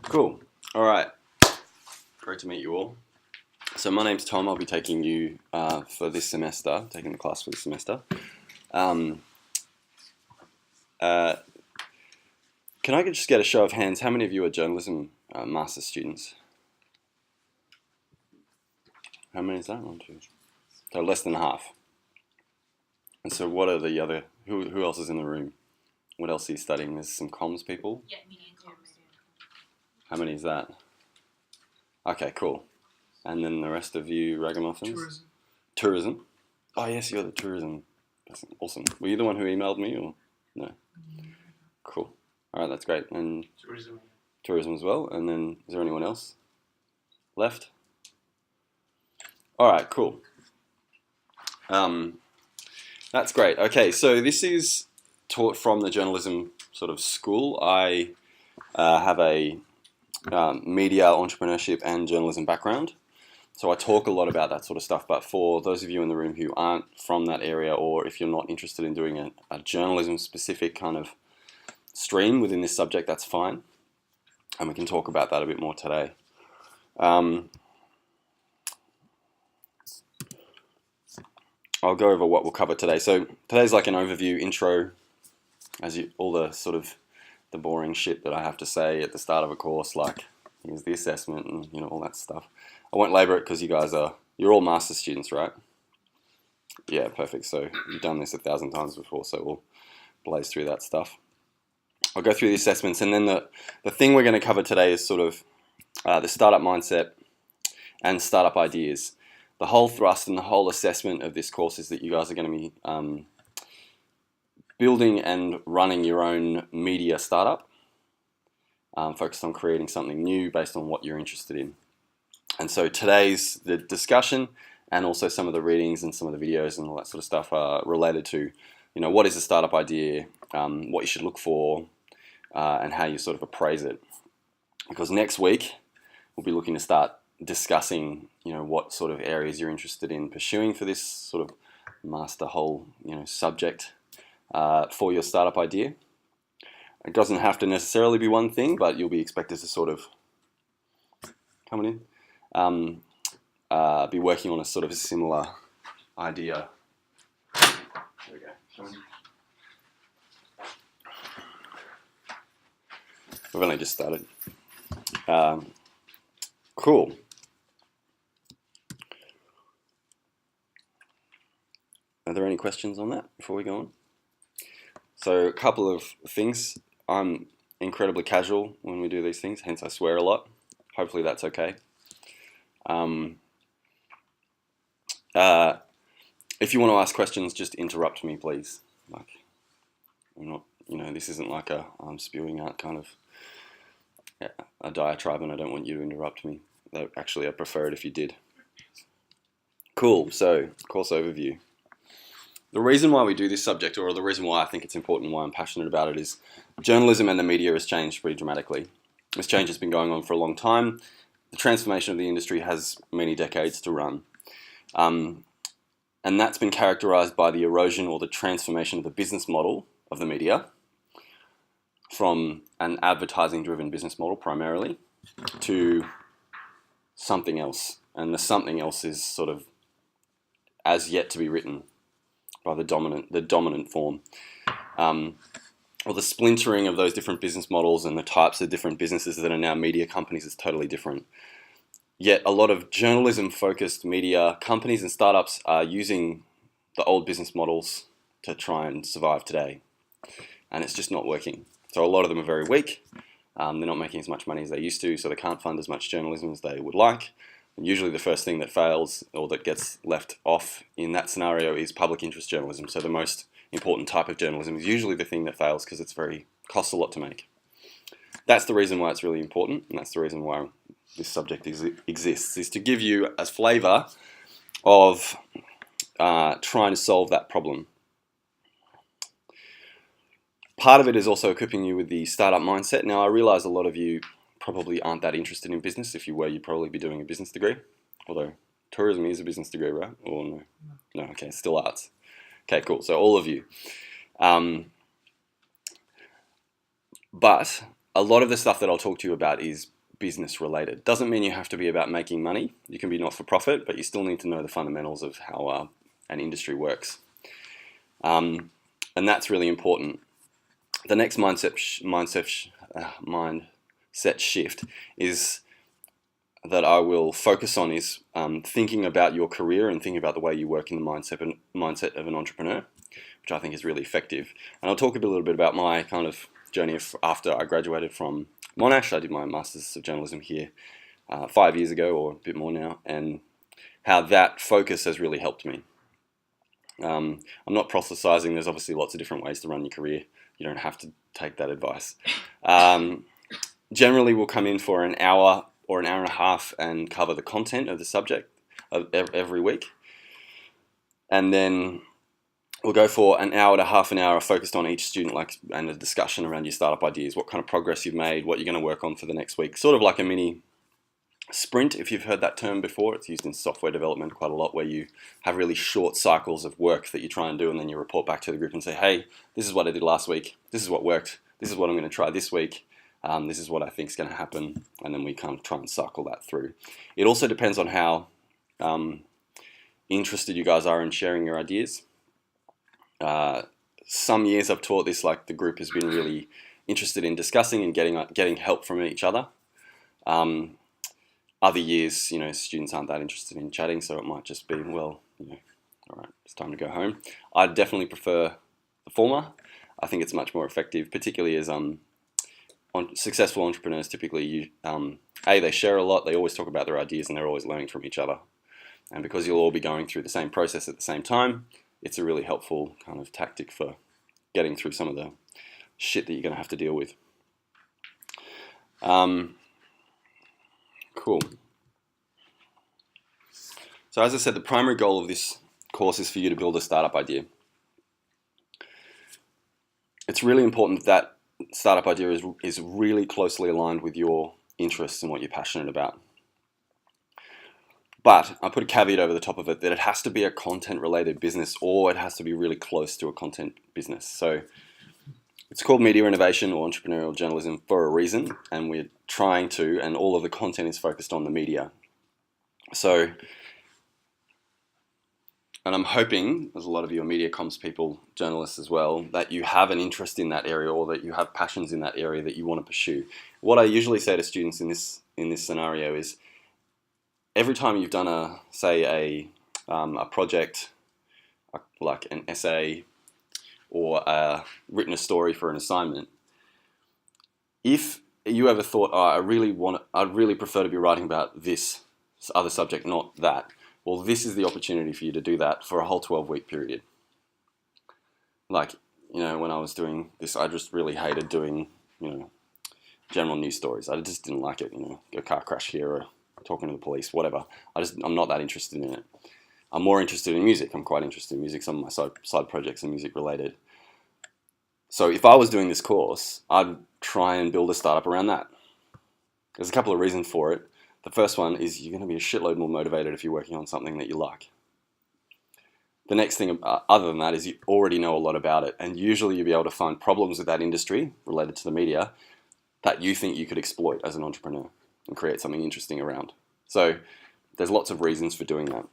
Cool. All right. Great to meet you all. So my name's Tom. I'll be taking you for this semester, taking the class for this semester. Um, uh, can I just get a show of hands? How many of you are journalism master's students? How many is that? 1, 2. So less than half. And so what are the other, who else is in the room? What else are you studying? There's some comms people? Yeah, media and comms. How many is that? Okay, cool. And then the rest of you ragamuffins? Tourism. Oh yes, you're the tourism. That's awesome. Were you the one who emailed me or no? Cool. All right, that's great. And tourism as well. And then is there anyone else left? All right, cool. That's great. Okay, so this is taught from the journalism sort of school. I have a media, entrepreneurship and journalism background. So I talk a lot about that sort of stuff, but for those of you in the room who aren't from that area, or if you're not interested in doing a journalism specific kind of stream within this subject, that's fine. And we can talk about that a bit more today. I'll go over what we'll cover today. So today's like an overview, intro, all the sort of the boring shit that I have to say at the start of a course, like here's the assessment and all that stuff. I won't labour it because you're all master's students, right? Yeah, perfect. So you've done this 1,000 times before, so we'll blaze through that stuff. I'll go through the assessments, and then the thing we're going to cover today is sort of the startup mindset and startup ideas. The whole thrust and the whole assessment of this course is that you guys are going to be building and running your own media startup, focused on creating something new based on what you're interested in. And so today's the discussion and also some of the readings and some of the videos and all that sort of stuff are related to, what is a startup idea, what you should look for, and how you sort of appraise it. Because next week we'll be looking to start discussing, what sort of areas you're interested in pursuing for this sort of master whole, subject for your startup idea. It doesn't have to necessarily be one thing, but you'll be expected to sort of coming in. Be working on a sort of a similar idea. There we go. We've only just started. Cool. Are there any questions on that before we go on? So a couple of things. I'm incredibly casual when we do these things, hence I swear a lot. Hopefully that's okay. If you want to ask questions, just interrupt me, please. Like, I'm not, this isn't like I'm spewing out kind of a diatribe, and I don't want you to interrupt me. Though actually, I'd prefer it if you did. Cool. So, course overview. The reason why we do this subject, or the reason why I think it's important, why I'm passionate about it, is journalism and the media has changed pretty dramatically. This change has been going on for a long time. The transformation of the industry has many decades to run. And that's been characterized by the erosion or the transformation of the business model of the media from an advertising-driven business model primarily to something else. And the something else is sort of as yet to be written by the dominant form. Or the splintering of those different business models and the types of different businesses that are now media companies is totally different. Yet a lot of journalism-focused media companies and startups are using the old business models to try and survive today. And it's just not working. So a lot of them are very weak. They're not making as much money as they used to, so they can't fund as much journalism as they would like. And usually the first thing that fails or that gets left off in that scenario is public interest journalism. So the most important type of journalism is usually the thing that fails because costs a lot to make. That's the reason why it's really important, and that's the reason why this subject exists, is to give you a flavour of trying to solve that problem. Part of it is also equipping you with the startup mindset. Now, I realise a lot of you probably aren't that interested in business. If you were, you'd probably be doing a business degree. Although tourism is a business degree, right? Or no? No, okay, still arts. Okay, cool. So all of you. But a lot of the stuff that I'll talk to you about is business related. Doesn't mean you have to be about making money. You can be not for profit, but you still need to know the fundamentals of how an industry works. And that's really important. The next mindset shift is that I will focus on is thinking about your career and thinking about the way you work in the mindset of an entrepreneur, which I think is really effective. And I'll talk a little bit about my kind of journey after I graduated from Monash. I did my Masters of Journalism here 5 years ago, or a bit more now, and how that focus has really helped me. I'm not proselytizing. There's obviously lots of different ways to run your career. You don't have to take that advice. Generally, we'll come in for an hour or an hour and a half and cover the content of the subject of every week. And then we'll go for an hour to half an hour focused on each student, and a discussion around your startup ideas, what kind of progress you've made, what you're going to work on for the next week. Sort of like a mini sprint, if you've heard that term before. It's used in software development quite a lot, where you have really short cycles of work that you try and do, and then you report back to the group and say, hey, this is what I did last week, this is what worked, this is what I'm going to try this week, this is what I think is going to happen, and then we kind of try and cycle that through. It also depends on how interested you guys are in sharing your ideas. Some years I've taught this, like the group has been really interested in discussing and getting help from each other. Other years, students aren't that interested in chatting, so it might just be, well, all right, it's time to go home. I definitely prefer the former. I think it's much more effective, particularly as successful entrepreneurs typically, they share a lot, they always talk about their ideas, and they're always learning from each other. And because you'll all be going through the same process at the same time, it's a really helpful kind of tactic for getting through some of the shit that you're going to have to deal with. Cool. So as I said, the primary goal of this course is for you to build a startup idea. It's really important that startup idea is really closely aligned with your interests and what you're passionate about. But I put a caveat over the top of it that it has to be a content-related business, or it has to be really close to a content business. So it's called media innovation or entrepreneurial journalism for a reason, and we're trying to, and all of the content is focused on the media. So, and I'm hoping, as a lot of you are media comms people, journalists as well, that you have an interest in that area, or that you have passions in that area that you want to pursue. What I usually say to students in this scenario is, every time you've done a project, like an essay, or written a story for an assignment, if you ever thought, I'd really prefer to be writing about this other subject, not that, well, this is the opportunity for you to do that for a whole 12-week period. Like, when I was doing this, I just really hated doing, general news stories. I just didn't like it, a car crash here, or talking to the police, whatever. I'm not that interested in it. I'm more interested in music. I'm quite interested in music. Some of my side projects are music related. So if I was doing this course, I'd try and build a startup around that. There's a couple of reasons for it. The first one is you're going to be a shitload more motivated if you're working on something that you like. The next thing, other than that, is you already know a lot about it, and usually you'll be able to find problems with that industry related to the media that you think you could exploit as an entrepreneur and create something interesting around. So there's lots of reasons for doing that.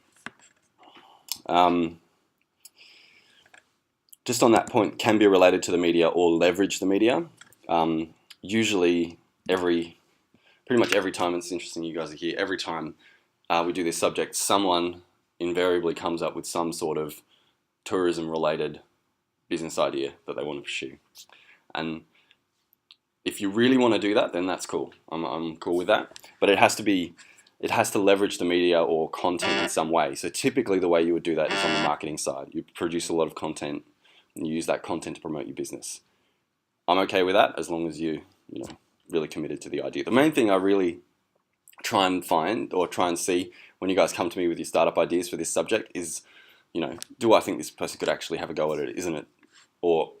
Just on that point, can be related to the media or leverage the media. Usually pretty much every time, it's interesting you guys are here, every time we do this subject, someone invariably comes up with some sort of tourism-related business idea that they want to pursue. And if you really want to do that, then that's cool. I'm cool with that. But it has to leverage the media or content in some way. So typically the way you would do that is on the marketing side. You produce a lot of content and you use that content to promote your business. I'm okay with that as long as you really committed to the idea. The main thing I really try and find or try and see when you guys come to me with your startup ideas for this subject is, do I think this person could actually have a go at it, isn't it? Or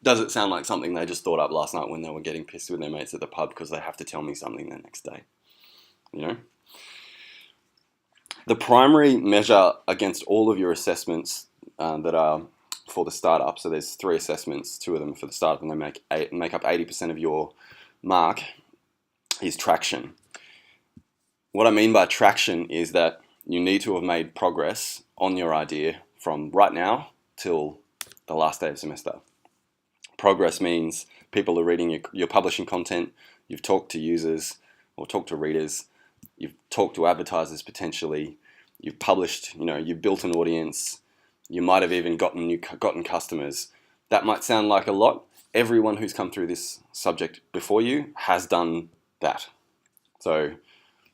does it sound like something they just thought up last night when they were getting pissed with their mates at the pub because they have to tell me something the next day? The primary measure against all of your assessments that are for the startup, so there's 3 assessments, 2 of them for the startup, and they make up 80% of your mark, is traction. What I mean by traction is that you need to have made progress on your idea from right now till the last day of semester. Progress means people are reading you're publishing content, you've talked to users or talked to readers, you've talked to advertisers potentially, you've published, you've built an audience, you might have even gotten customers. That might sound like a lot. Everyone who's come through this subject before you has done that. So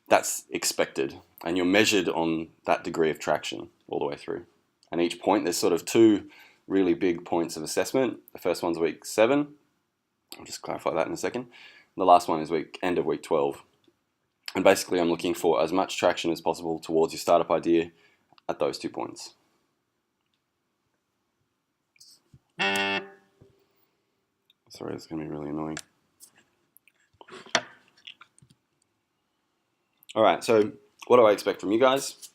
that's expected, and you're measured on that degree of traction all the way through. And each point, there's sort of two really big points of assessment. The first one's week 7. I'll just clarify that in a second. The last one is end of week 12. And basically, I'm looking for as much traction as possible towards your startup idea at those 2 points. Sorry, it's going to be really annoying. All right, so what do I expect from you guys?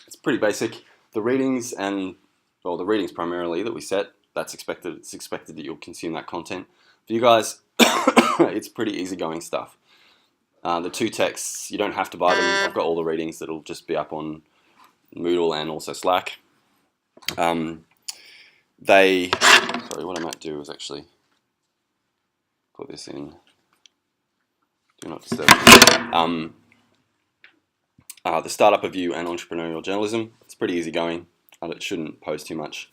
It's pretty basic. The readings the readings primarily that we set, that's expected. It's expected that you'll consume that content. For you guys, it's pretty easygoing stuff. The 2 texts, you don't have to buy them. I've got all the readings that'll just be up on Moodle and also Slack. What I might do is actually put this in Do Not Disturb. The startup review and entrepreneurial journalism. It's pretty easy going, and it shouldn't pose too much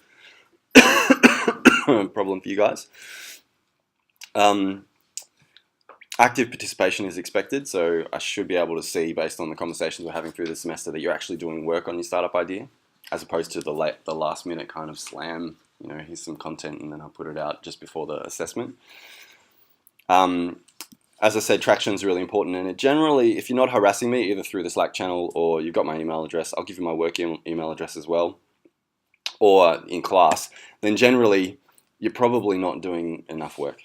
problem for you guys. Active participation is expected, so I should be able to see, based on the conversations we're having through the semester, that you're actually doing work on your startup idea, as opposed to the last minute kind of slam. Here's some content and then I'll put it out just before the assessment. As I said, traction is really important, and generally, if you're not harassing me either through the Slack channel or you've got my email address, I'll give you my work email address as well, or in class, then generally you're probably not doing enough work.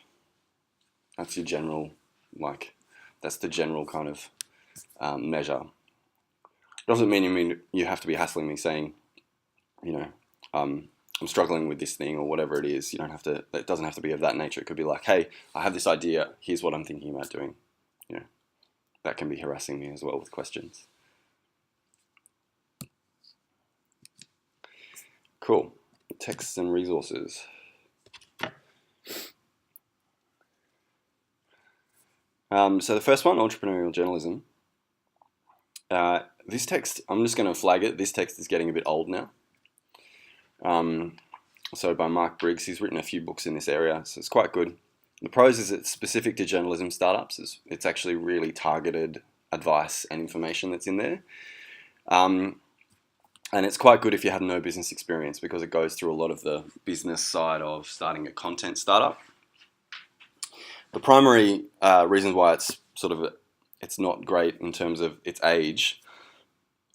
That's your general, that's the general kind of measure. Doesn't mean you have to be hassling me saying, I'm struggling with this thing or whatever it is. It doesn't have to be of that nature. It could be like, hey, I have this idea. Here's what I'm thinking about doing. That can be harassing me as well with questions. Cool. Texts and resources. So the first one, entrepreneurial journalism. This text, I'm just going to flag it. This text is getting a bit old now. So by Mark Briggs, he's written a few books in this area, so it's quite good. The pros is it's specific to journalism startups. It's actually really targeted advice and information that's in there. And it's quite good if you have no business experience, because it goes through a lot of the business side of starting a content startup. The primary reasons why it's not great in terms of its age,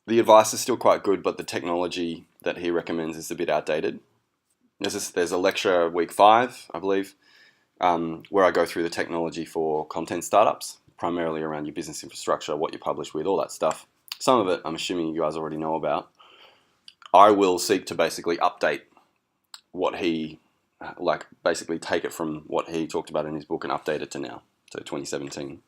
the advice is still quite good, but the technology that he recommends is a bit outdated. There's a lecture week 5, I believe, where I go through the technology for content startups, primarily around your business infrastructure, what you publish with, all that stuff. Some of it I'm assuming you guys already know about. I will seek to basically update what he, basically take it from what he talked about in his book and update it to now, so 2017.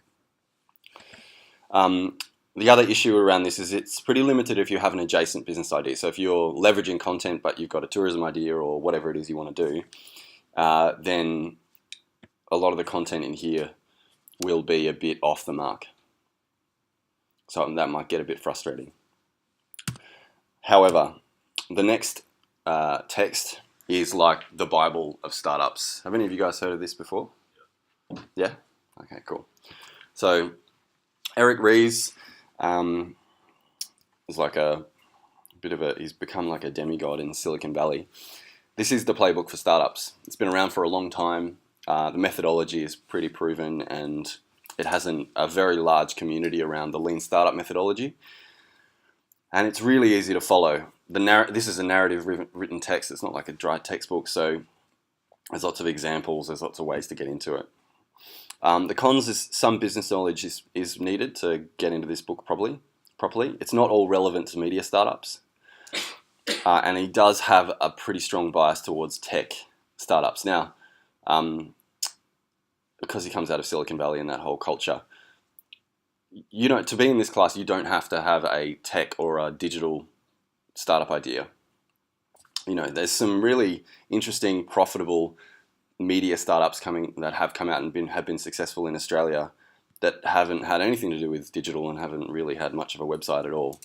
The other issue around this is it's pretty limited if you have an adjacent business idea. So if you're leveraging content but you've got a tourism idea or whatever it is you want to do, then a lot of the content in here will be a bit off the mark. So that might get a bit frustrating. However, the next text is like the Bible of startups. Have any of you guys heard of this before? Yeah? Okay, cool. So Eric Ries is like he's become like a demigod in Silicon Valley. This is the playbook for startups. It's been around for a long time. The methodology is pretty proven, and it has a very large community around the lean startup methodology. And it's really easy to follow. This is a narrative written text. It's not like a dry textbook, so there's lots of examples. There's lots of ways to get into it. The cons is some business knowledge is needed to get into this book properly. It's not all relevant to media startups. And he does have a pretty strong bias towards tech startups. Now, because he comes out of Silicon Valley and that whole culture, to be in this class, you don't have to have a tech or a digital startup idea. There's some really interesting, profitable media startups that have come out and have been successful in Australia that haven't had anything to do with digital and haven't really had much of a website at all.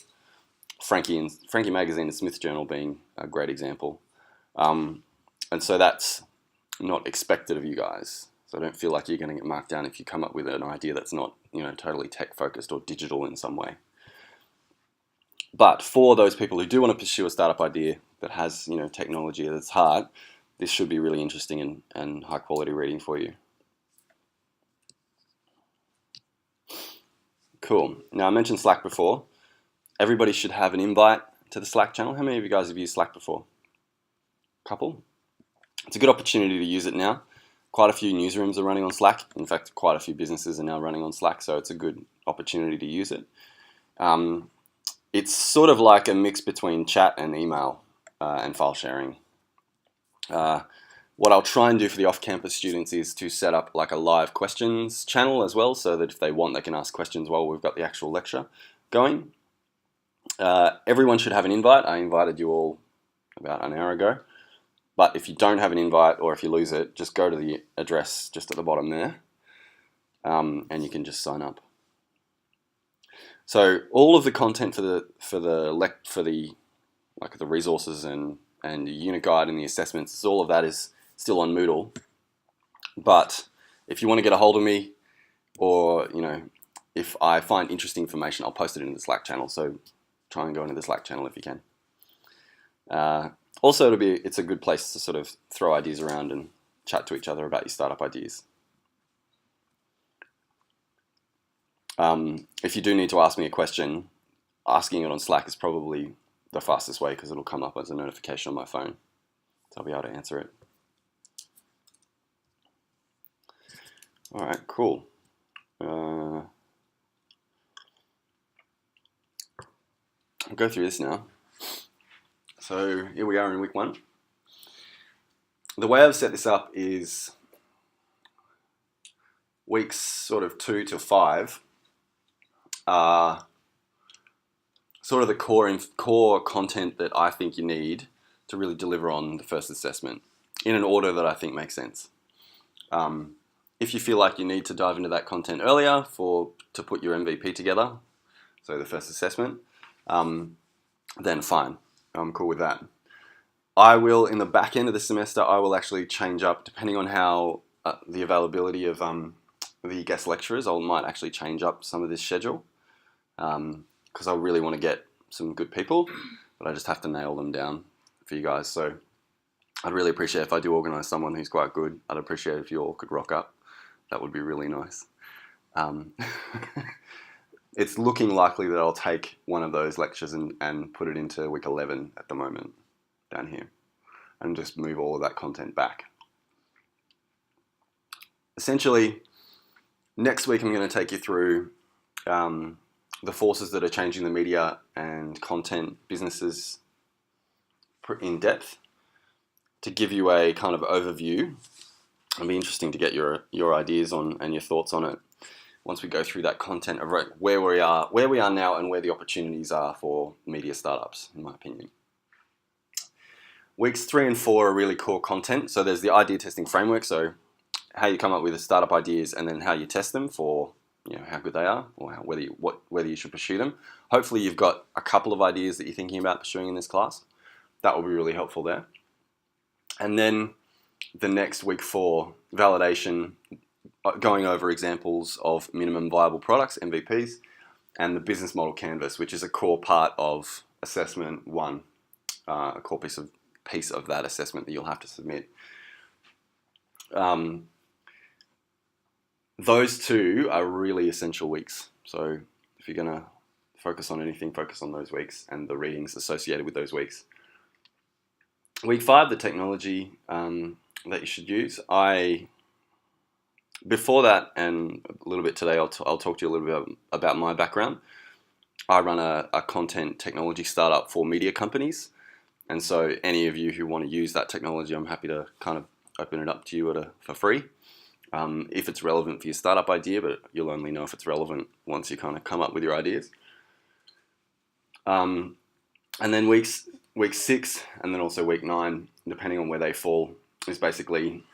Frankie Magazine and Smith Journal being a great example. And so that's not expected of you guys. So I don't feel like you're going to get marked down if you come up with an idea that's not, totally tech focused or digital in some way. But for those people who do want to pursue a startup idea that has, technology at its heart, this should be really interesting and high quality reading for you. Cool. Now, I mentioned Slack before. Everybody should have an invite to the Slack channel. How many of you guys have used Slack before? Couple? It's a good opportunity to use it now. Quite a few newsrooms are running on Slack. In fact, quite a few businesses are now running on Slack, so it's a good opportunity to use it. It's sort of like a mix between chat and email and file sharing. What I'll try and do for the off-campus students is to set up like a live questions channel as well, so that if they want, they can ask questions while we've got the actual lecture going. Everyone should have an invite. I invited you all about an hour ago. But if you don't have an invite or if you lose it, just go to the address just at the bottom there, and you can just sign up. So all of the content for the resources and the unit guide and the assessments, all of that is still on Moodle. But if you want to get a hold of me, or if I find interesting information, I'll post it in the Slack channel. So try and go into the Slack channel if you can. Also, it's a good place to sort of throw ideas around and chat to each other about your startup ideas. If you do need to ask me a question, asking it on Slack is probably the fastest way because it'll come up as a notification on my phone. So I'll be able to answer it. All right, cool. I'll go through this now. So here we are in week 1. The way I've set this up is weeks sort of 2 to 5 are sort of the core content that I think you need to really deliver on the first assessment in an order that I think makes sense. If you feel like you need to dive into that content earlier to put your MVP together, so the first assessment, then fine. I'm cool with that. I will, in the back end of the semester, I will actually change up, depending on how the availability of the guest lecturers, I might actually change up some of this schedule because I really want to get some good people, but I just have to nail them down for you guys. So I'd really appreciate if I do organise someone who's quite good. I'd appreciate if you all could rock up. That would be really nice. It's looking likely that I'll take one of those lectures and put it into week 11 at the moment down here and just move all of that content back. Essentially, next week I'm going to take you through the forces that are changing the media and content businesses in depth to give you a kind of overview. It'll be interesting to get your ideas on and your thoughts on it once we go through that content of where we are now and where the opportunities are for media startups, in my opinion. Weeks 3 and 4 are really core content. So there's the idea testing framework, so how you come up with the startup ideas and then how you test them for how good they are or whether you should pursue them. Hopefully you've got a couple of ideas that you're thinking about pursuing in this class. That will be really helpful there. And then the next week 4, validation, going over examples of minimum viable products, MVPs, and the business model canvas, which is a core part of assessment 1, a core piece of that assessment that you'll have to submit. Those 2 are really essential weeks. So if you're going to focus on anything, focus on those weeks and the readings associated with those weeks. Week 5, the technology that you should use. Before that, and a little bit today, I'll talk to you a little bit about my background. I run a content technology startup for media companies. And so any of you who want to use that technology, I'm happy to kind of open it up to you for free. if it's relevant for your startup idea, but you'll only know if it's relevant once you kind of come up with your ideas. And then week 6 and then also week 9, depending on where they fall, is basically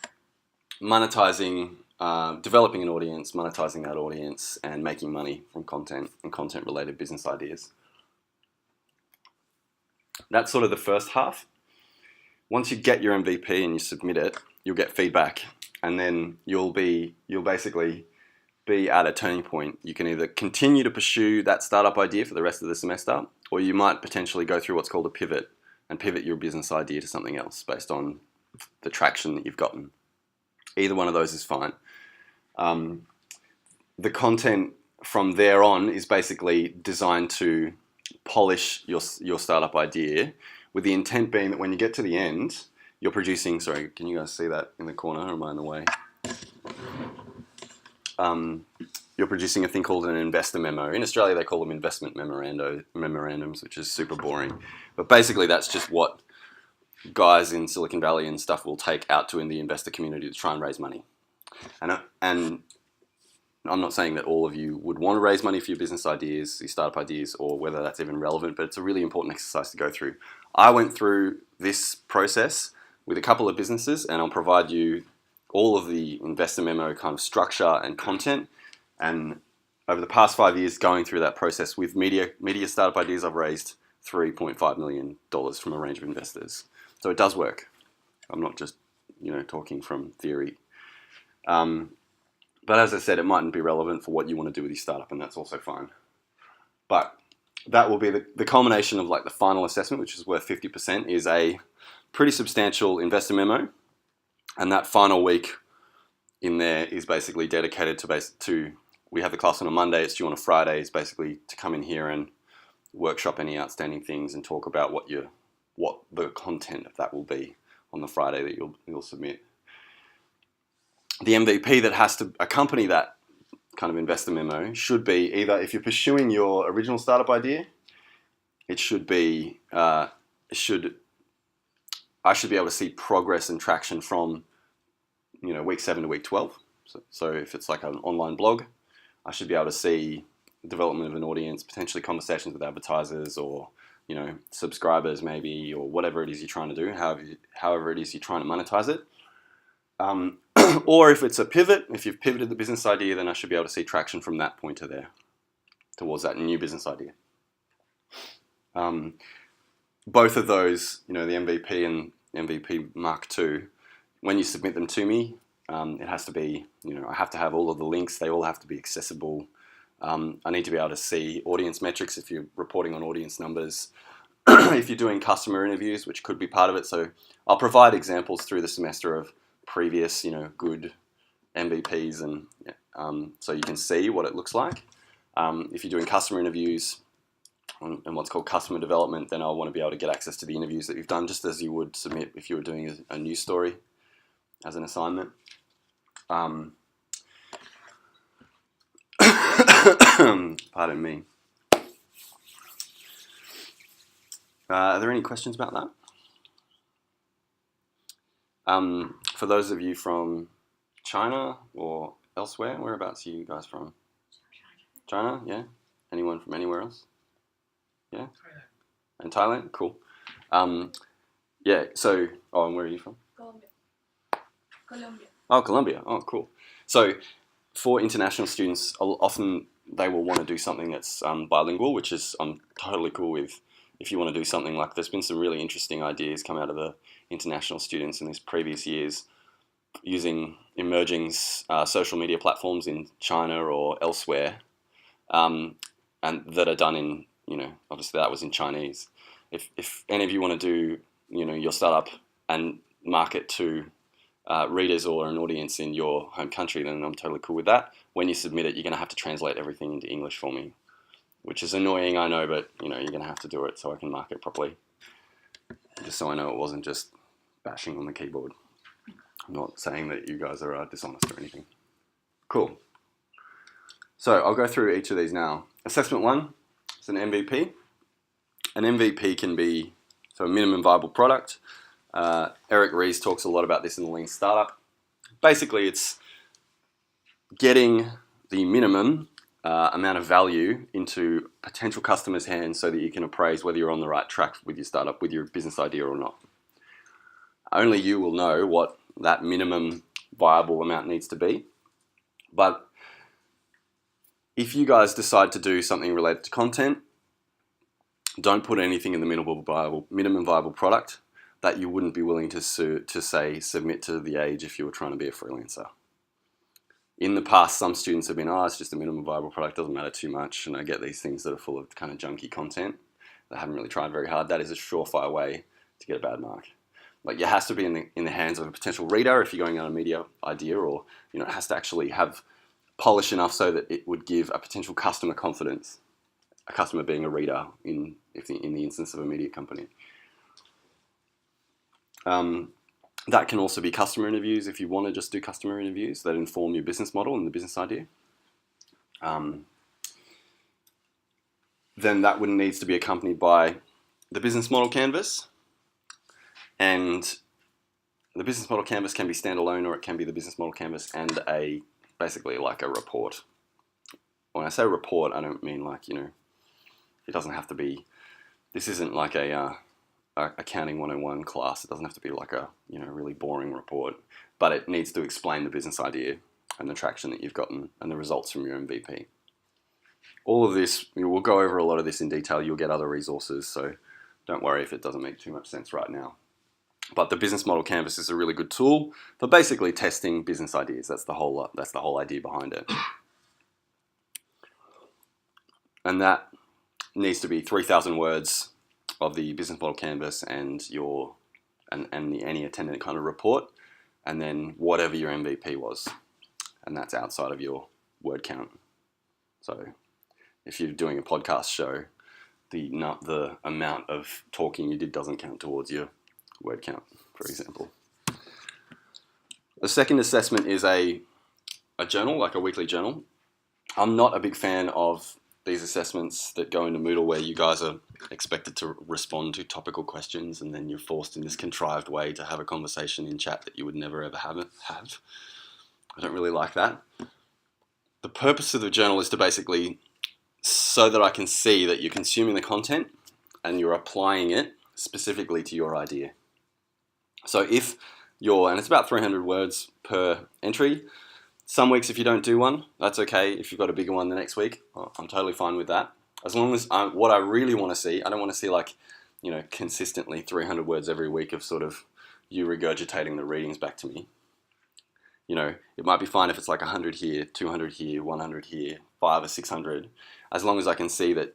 monetizing, developing an audience, monetizing that audience, and making money from content and content-related business ideas. That's sort of the first half. Once you get your MVP and you submit it, you'll get feedback, and then you'll basically be at a turning point. You can either continue to pursue that startup idea for the rest of the semester, or you might potentially go through what's called a pivot and pivot your business idea to something else based on the traction that you've gotten. Either one of those is fine. The content from there on is basically designed to polish your startup idea, with the intent being that when you get to the end, you're producing, sorry, can you guys see that in the corner, or am I in the way? You're producing a thing called an investor memo. In Australia, they call them investment memorandums, which is super boring. But basically, that's just what guys in Silicon Valley and stuff will take out to in the investor community to try and raise money. And I'm not saying that all of you would want to raise money for your business ideas, your startup ideas, or whether that's even relevant, but it's a really important exercise to go through. I went through this process with a couple of businesses, and I'll provide you all of the investor memo kind of structure and content. And over the past 5 years going through that process with media startup ideas, I've raised $3.5 million from a range of investors. So it does work. I'm not just, talking from theory. But as I said, it mightn't be relevant for what you want to do with your startup, and that's also fine. But that will be the culmination of like the final assessment, which is worth 50%, is a pretty substantial investor memo. And that final week in there is basically dedicated to we have the class on a Monday, it's due on a Friday. It's basically to come in here and workshop any outstanding things and talk about what the content of that will be on the Friday that you'll submit. The MVP that has to accompany that kind of investor memo should be either, if you're pursuing your original startup idea, it should be I should be able to see progress and traction from week 7 to week 12. So if it's like an online blog, I should be able to see development of an audience, potentially conversations with advertisers or subscribers maybe, or whatever it is you're trying to do, however it is you're trying to monetize it. Or if it's a pivot, if you've pivoted the business idea, then I should be able to see traction from that point to there towards that new business idea. Both of those, the MVP and MVP Mark II, when you submit them to me, it has to be, I have to have all of the links. They all have to be accessible. I need to be able to see audience metrics if you're reporting on audience numbers. If you're doing customer interviews, which could be part of it. So I'll provide examples through the semester of previous, good MVPs, and so you can see what it looks like. If you're doing customer interviews and what's called customer development, then I'll want to be able to get access to the interviews that you've done, just as you would submit if you were doing a news story as an assignment. Pardon me. Are there any questions about that? For those of you from China or elsewhere, whereabouts are you guys from? China, yeah? Anyone from anywhere else? Yeah? Thailand. And Thailand? Cool. Yeah, so, and where are you from? Colombia. Oh, Colombia. Oh, cool. So for international students, often they will want to do something that's bilingual, which is I'm totally cool with. If you want to do something like, there's been some really interesting ideas come out of the international students in these previous years using emerging social media platforms in China or elsewhere, and that are done in, obviously that was in Chinese. If any of you want to do, your startup and market to readers or an audience in your home country, then I'm totally cool with that. When you submit it, you're going to have to translate everything into English for me, which is annoying, I know, but you're going to have to do it so I can mark it properly. Just so I know it wasn't just bashing on the keyboard. I'm not saying that you guys are dishonest or anything. Cool. So I'll go through each of these now. Assessment 1 is an MVP. An MVP can be a minimum viable product. Eric Ries talks a lot about this in the Lean Startup. Basically, it's getting the minimum amount of value into potential customers' hands so that you can appraise whether you're on the right track with your startup, with your business idea or not. Only you will know what that minimum viable amount needs to be. But if you guys decide to do something related to content, don't put anything in the minimum viable product that you wouldn't be willing to say submit to the age if you were trying to be a freelancer. In the past, some students have been, it's just a minimum viable product, doesn't matter too much, and I get these things that are full of kind of junky content that haven't really tried very hard. That is a surefire way to get a bad mark. Like, it has to be in the hands of a potential reader if you're going on a media idea, or it has to actually have polish enough so that it would give a potential customer confidence. A customer being a reader in the instance of a media company. That can also be customer interviews if you want to just do customer interviews that inform your business model and the business idea. Then that needs to be accompanied by the business model canvas. And the business model canvas can be standalone, or it can be the business model canvas and basically like a report. When I say report, I don't mean like, it doesn't have to be, this isn't like a accounting 101 class. It doesn't have to be like a really boring report, but it needs to explain the business idea and the traction that you've gotten and the results from your MVP. All of this, we'll go over a lot of this in detail. You'll get other resources, so don't worry if it doesn't make too much sense right now. But the business model canvas is a really good tool for basically testing business ideas. That's the whole idea behind it. And that needs to be 3,000 words of the business model canvas and any attendant kind of report, and then whatever your MVP was, and that's outside of your word count. So if you're doing a podcast show, the amount of talking you did doesn't count towards your word count, for example. The second assessment is a journal, like a weekly journal. I'm not a big fan of these assessments that go into Moodle where you guys are expected to respond to topical questions and then you're forced in this contrived way to have a conversation in chat that you would never ever have. I don't really like that. The purpose of the journal is to basically, so that I can see that you're consuming the content and you're applying it specifically to your idea. So and it's about 300 words per entry. Some weeks, if you don't do one, that's okay. If you've got a bigger one the next week, I'm totally fine with that. As long as what I really want to see, I don't want to see consistently 300 words every week of sort of you regurgitating the readings back to me. It might be fine if it's like 100 here, 200 here, 100 here, 500 or 600, as long as I can see that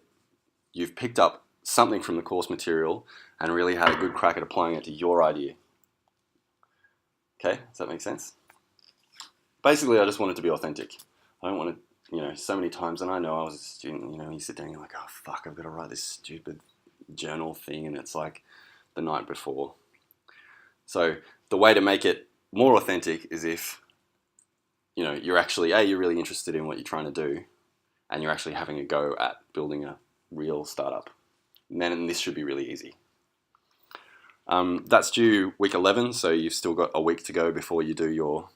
you've picked up something from the course material and really had a good crack at applying it to your idea. Okay, does that make sense? Basically, I just want it to be authentic. I don't want to, so many times, and I know I was a student, you sit down and you're like, oh fuck, I've got to write this stupid journal thing, and it's like the night before. So the way to make it more authentic is if, you're actually, you're really interested in what you're trying to do, and you're actually having a go at building a real startup. And then this should be really easy. That's due week 11, so you've still got a week to go before you do your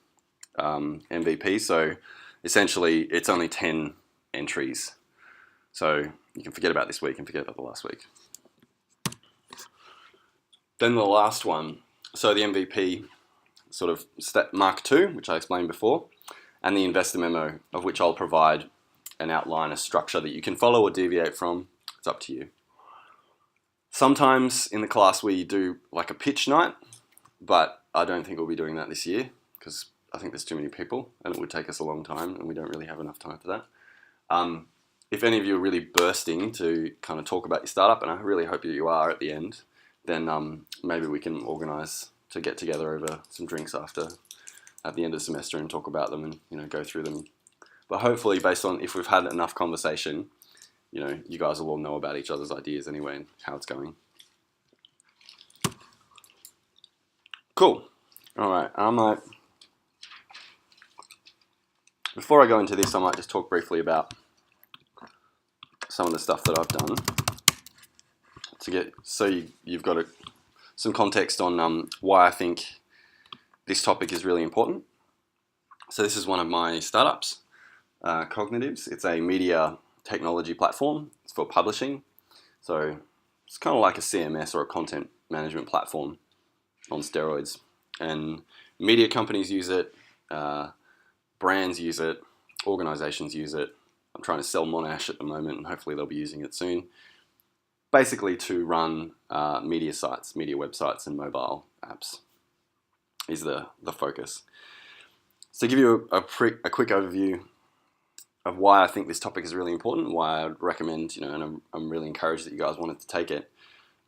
MVP. So essentially, it's only 10 entries. So you can forget about this week and forget about the last week. Then the last one. So the MVP sort of step mark 2, which I explained before, and the investor memo, of which I'll provide an outline, a structure that you can follow or deviate from. It's up to you. Sometimes in the class we do like a pitch night, but I don't think we'll be doing that this year because I think there's too many people and it would take us a long time and we don't really have enough time for that. If any of you are really bursting to kind of talk about your startup, and I really hope that you are at the end, then maybe we can organise to get together over some drinks at the end of the semester and talk about them and go through them. But hopefully, based on if we've had enough conversation, you guys will all know about each other's ideas anyway and how it's going. Cool. All right. Before I go into this, I might just talk briefly about some of the stuff that I've done you've got some context on why I think this topic is really important. So this is one of my startups, Cognitives. It's a media technology platform. It's for publishing. So it's kind of like a CMS or a content management platform on steroids. And media companies use it, brands use it, organizations use it. I'm trying to sell Monash at the moment, and hopefully they'll be using it soon. Basically to run media sites, media websites, and mobile apps is the focus. So to give you a quick overview of why I think this topic is really important, why I'd recommend, and I'm really encouraged that you guys wanted to take it,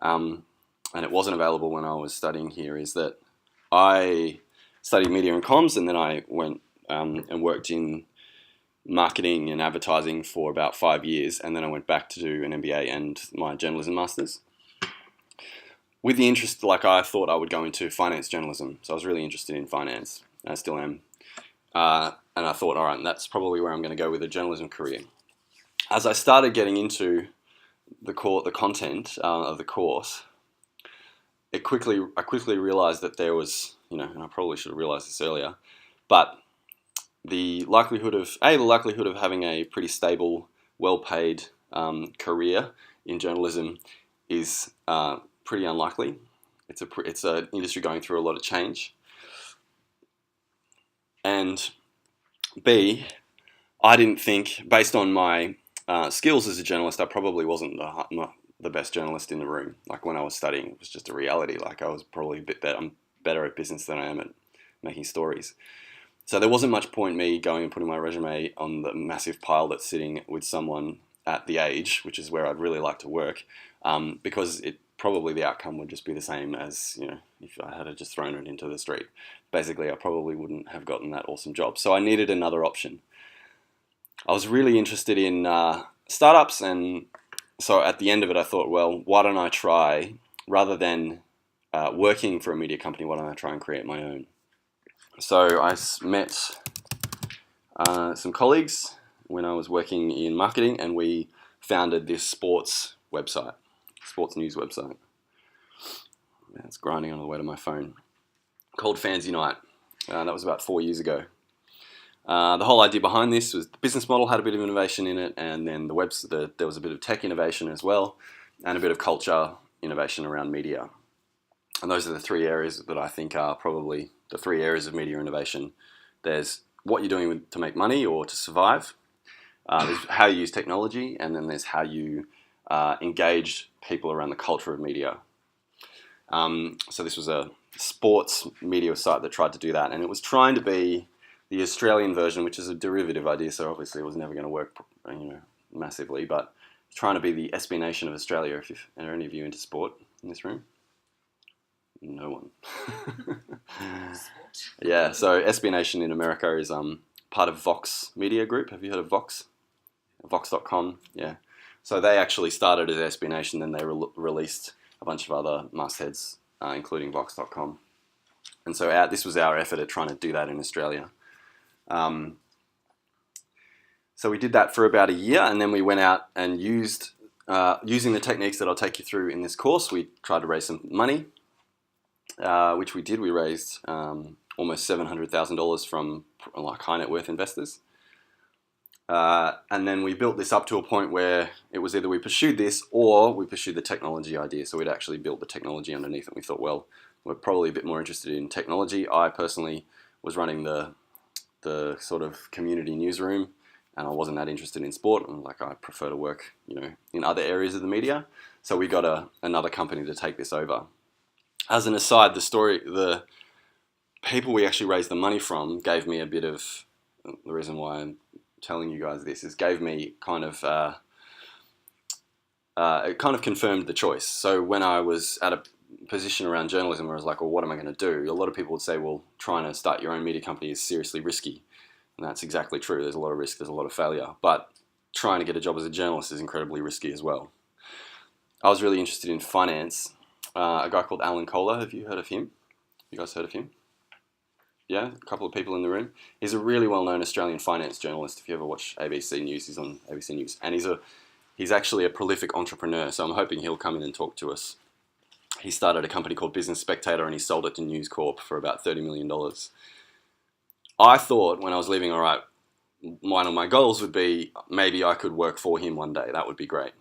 and it wasn't available when I was studying here, is that I studied media and comms, and then I went and worked in marketing and advertising for about 5 years, and then I went back to do an MBA and my journalism masters. With the interest, I thought I would go into finance journalism, so I was really interested in finance, and I still am. And I thought, all right, that's probably where I'm going to go with a journalism career. As I started getting into the content of the course, I quickly realized that there was, and I probably should have realized this earlier, but the likelihood of having a pretty stable, well-paid career in journalism is pretty unlikely. It's an industry going through a lot of change. And B, I didn't think, based on my skills as a journalist, I probably wasn't the best journalist in the room. Like when I was studying, it was just a reality. Like I was probably a bit better. I'm better at business than I am at making stories. So there wasn't much point me going and putting my resume on the massive pile that's sitting with someone at the Age, which is where I'd really like to work, because probably the outcome would just be the same as, if I had just thrown it into the street. Basically, I probably wouldn't have gotten that awesome job. So I needed another option. I was really interested in startups, and so at the end of it, I thought, well, why don't I try, rather than working for a media company, why don't I try and create my own? So I met some colleagues when I was working in marketing, and we founded this sports news website. It's grinding on the way to my phone. Called Fans Unite. That was about 4 years ago. The whole idea behind this was the business model had a bit of innovation in it, and then there was a bit of tech innovation as well, and a bit of culture innovation around media. And those are the three areas that I think are probably the three areas of media innovation. There's what you're doing to make money or to survive. There's how you use technology, and then there's how you engage people around the culture of media. So this was a sports media site that tried to do that, and it was trying to be the Australian version, which is a derivative idea, so obviously it was never going to work, massively, but trying to be the SB Nation of Australia. Are any of you into sport in this room? No one. Yeah, so SB Nation in America is part of Vox Media Group. Have you heard of Vox? Vox.com, yeah. So they actually started as SB Nation, then they released a bunch of other mastheads, including Vox.com. And so this was our effort at trying to do that in Australia. So we did that for about a year, and then we went out and using the techniques that I'll take you through in this course, we tried to raise some money, which we did. We raised almost $700,000 from high net worth investors. And then we built this up to a point where it was either we pursued this or we pursued the technology idea. So we'd actually built the technology underneath it. We thought, well, we're probably a bit more interested in technology. I personally was running the sort of community newsroom, and I wasn't that interested in sport. And I prefer to work, in other areas of the media. So we got another company to take this over. As an aside, the people we actually raised the money from gave me a bit of, the reason why I'm telling you guys this is, gave me it kind of confirmed the choice. So when I was at a position around journalism where I was like, well, what am I going to do? A lot of people would say, well, trying to start your own media company is seriously risky. And that's exactly true. There's a lot of risk, there's a lot of failure. But trying to get a job as a journalist is incredibly risky as well. I was really interested in finance. A guy called Alan Kohler, have you heard of him? You guys heard of him? Yeah, a couple of people in the room. He's a really well-known Australian finance journalist. If you ever watch ABC News, he's on ABC News. And he's actually a prolific entrepreneur, so I'm hoping he'll come in and talk to us. He started a company called Business Spectator, and he sold it to News Corp for about $30 million. I thought when I was leaving, all right, one of my goals would be maybe I could work for him one day. That would be great.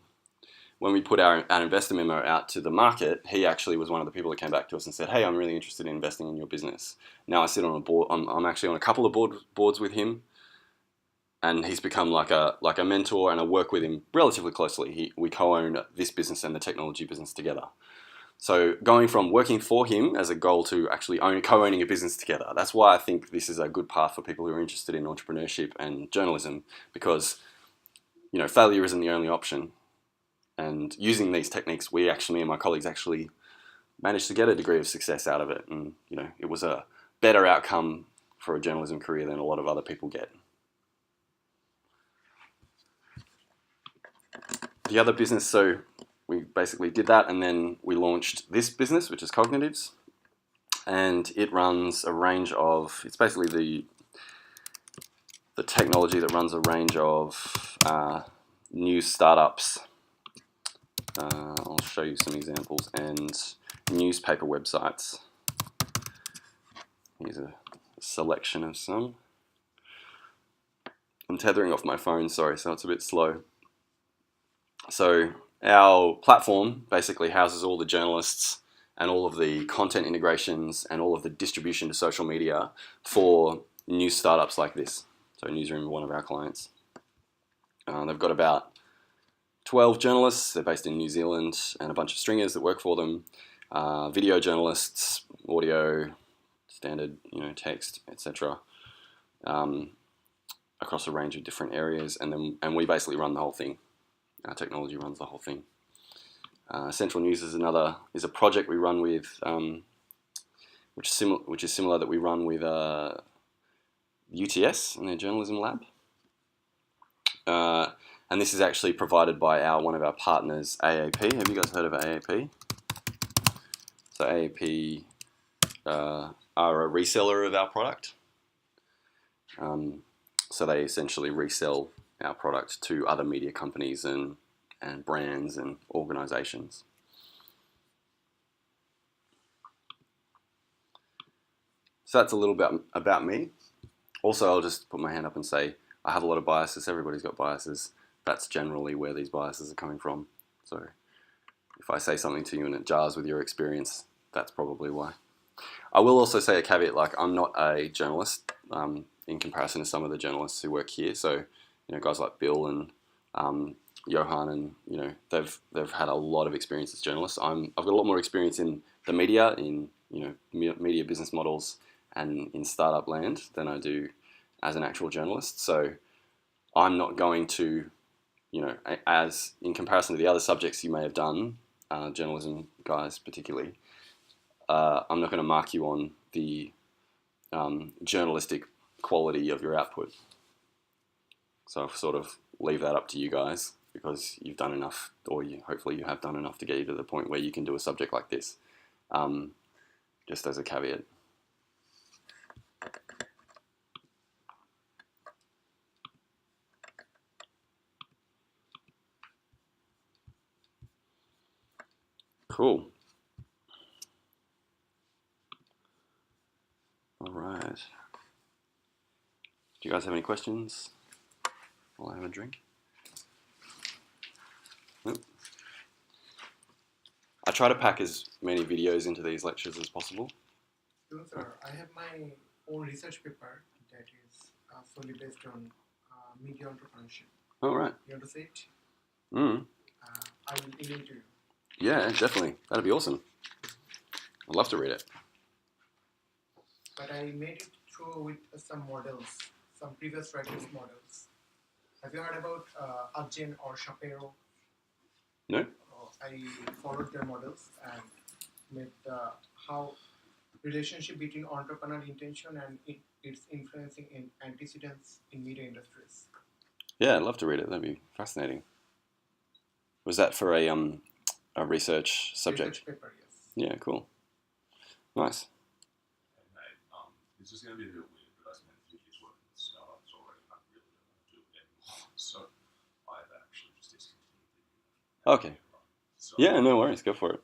When we put our investor memo out to the market, he actually was one of the people that came back to us and said, hey, I'm really interested in investing in your business. Now I sit on a board. I'm actually on a couple of boards with him, and he's become like a mentor, and I work with him relatively closely. We co-own this business and the technology business together. So going from working for him as a goal to actually co-owning a business together, that's why I think this is a good path for people who are interested in entrepreneurship and journalism, because failure isn't the only option. And using these techniques, me and my colleagues actually managed to get a degree of success out of it. And, it was a better outcome for a journalism career than a lot of other people get. The other business, so we basically did that, and then we launched this business, which is Cognitives. And it runs a range of, it's basically the technology that runs a range of new startups. I'll show you some examples, and newspaper websites. Here's a selection of some. I'm tethering off my phone, sorry, so it's a bit slow. So our platform basically houses all the journalists and all of the content integrations and all of the distribution to social media for new startups like this. So Newsroom, one of our clients. They've got about 12 journalists. They're based in New Zealand, and a bunch of stringers that work for them. Video journalists, audio, standard, text, etc. Across a range of different areas, and we basically run the whole thing. Our technology runs the whole thing. Central News is a project we run with, which is similar that we run with UTS in their journalism lab. And this is actually provided by one of our partners, AAP. Have you guys heard of AAP? So AAP are a reseller of our product. So they essentially resell our product to other media companies and brands and organizations. So that's a little bit about me. Also, I'll just put my hand up and say I have a lot of biases. Everybody's got biases. That's generally where these biases are coming from. So if I say something to you and it jars with your experience, that's probably why. I will also say a caveat, like I'm not a journalist in comparison to some of the journalists who work here. So, guys like Bill and Johan, and they've had a lot of experience as journalists. I've got a lot more experience in the media, in media business models, and in startup land than I do as an actual journalist. So I'm not going to, as in comparison to the other subjects you may have done, journalism guys particularly, I'm not going to mark you on the journalistic quality of your output. So I'll sort of leave that up to you guys, because you've done enough, or hopefully you have done enough to get you to the point where you can do a subject like this, just as a caveat. Cool. All right. Do you guys have any questions while I have a drink? Nope. I try to pack as many videos into these lectures as possible. No, sir. I have my own research paper that is solely based on media entrepreneurship. Oh, right. You want to see it? Mm. I will email to you. Yeah, definitely. That'd be awesome. I'd love to read it. But I made it through with some models, some previous writers' models. Have you heard about Adjen or Shapiro? No? I followed their models and made how relationship between entrepreneur intention and its influencing in antecedents in media industries. Yeah, I'd love to read it. That'd be fascinating. Was that for a research subject? Research paper, yes. Yeah, cool. Nice. Hey, mate, it's just going to be a bit weird, but I spent 3 years working with startups already, and I really don't want to do it anymore. So I've actually just discontinued the Okay. So, Yeah, no worries. Go for it.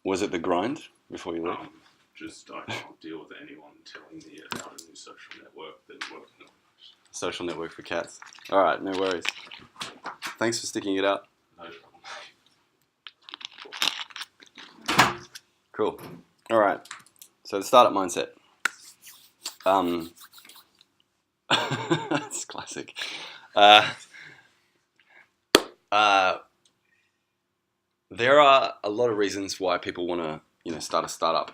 Was it the grind before you leave? just I can't deal with anyone telling me about a new social network that working on. Social network for cats. All right, no worries. Thanks for sticking it out. No trouble. Cool. All right. So the startup mindset. That's classic. There are a lot of reasons why people want to, start a startup.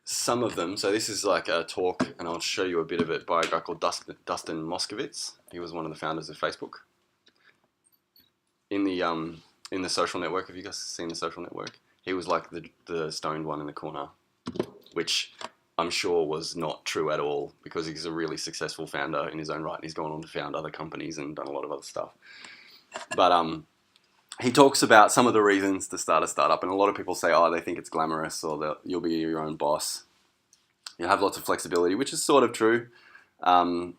Some of them. So this is like a talk, and I'll show you a bit of it by a guy called Dustin Moskovitz. He was one of the founders of Facebook. In the social network, have you guys seen the social network? He was like the stoned one in the corner, which I'm sure was not true at all, because he's a really successful founder in his own right. He's gone on to found other companies and done a lot of other stuff. But he talks about some of the reasons to start a startup, and a lot of people say, they think it's glamorous, or that you'll be your own boss. You have lots of flexibility, which is sort of true, and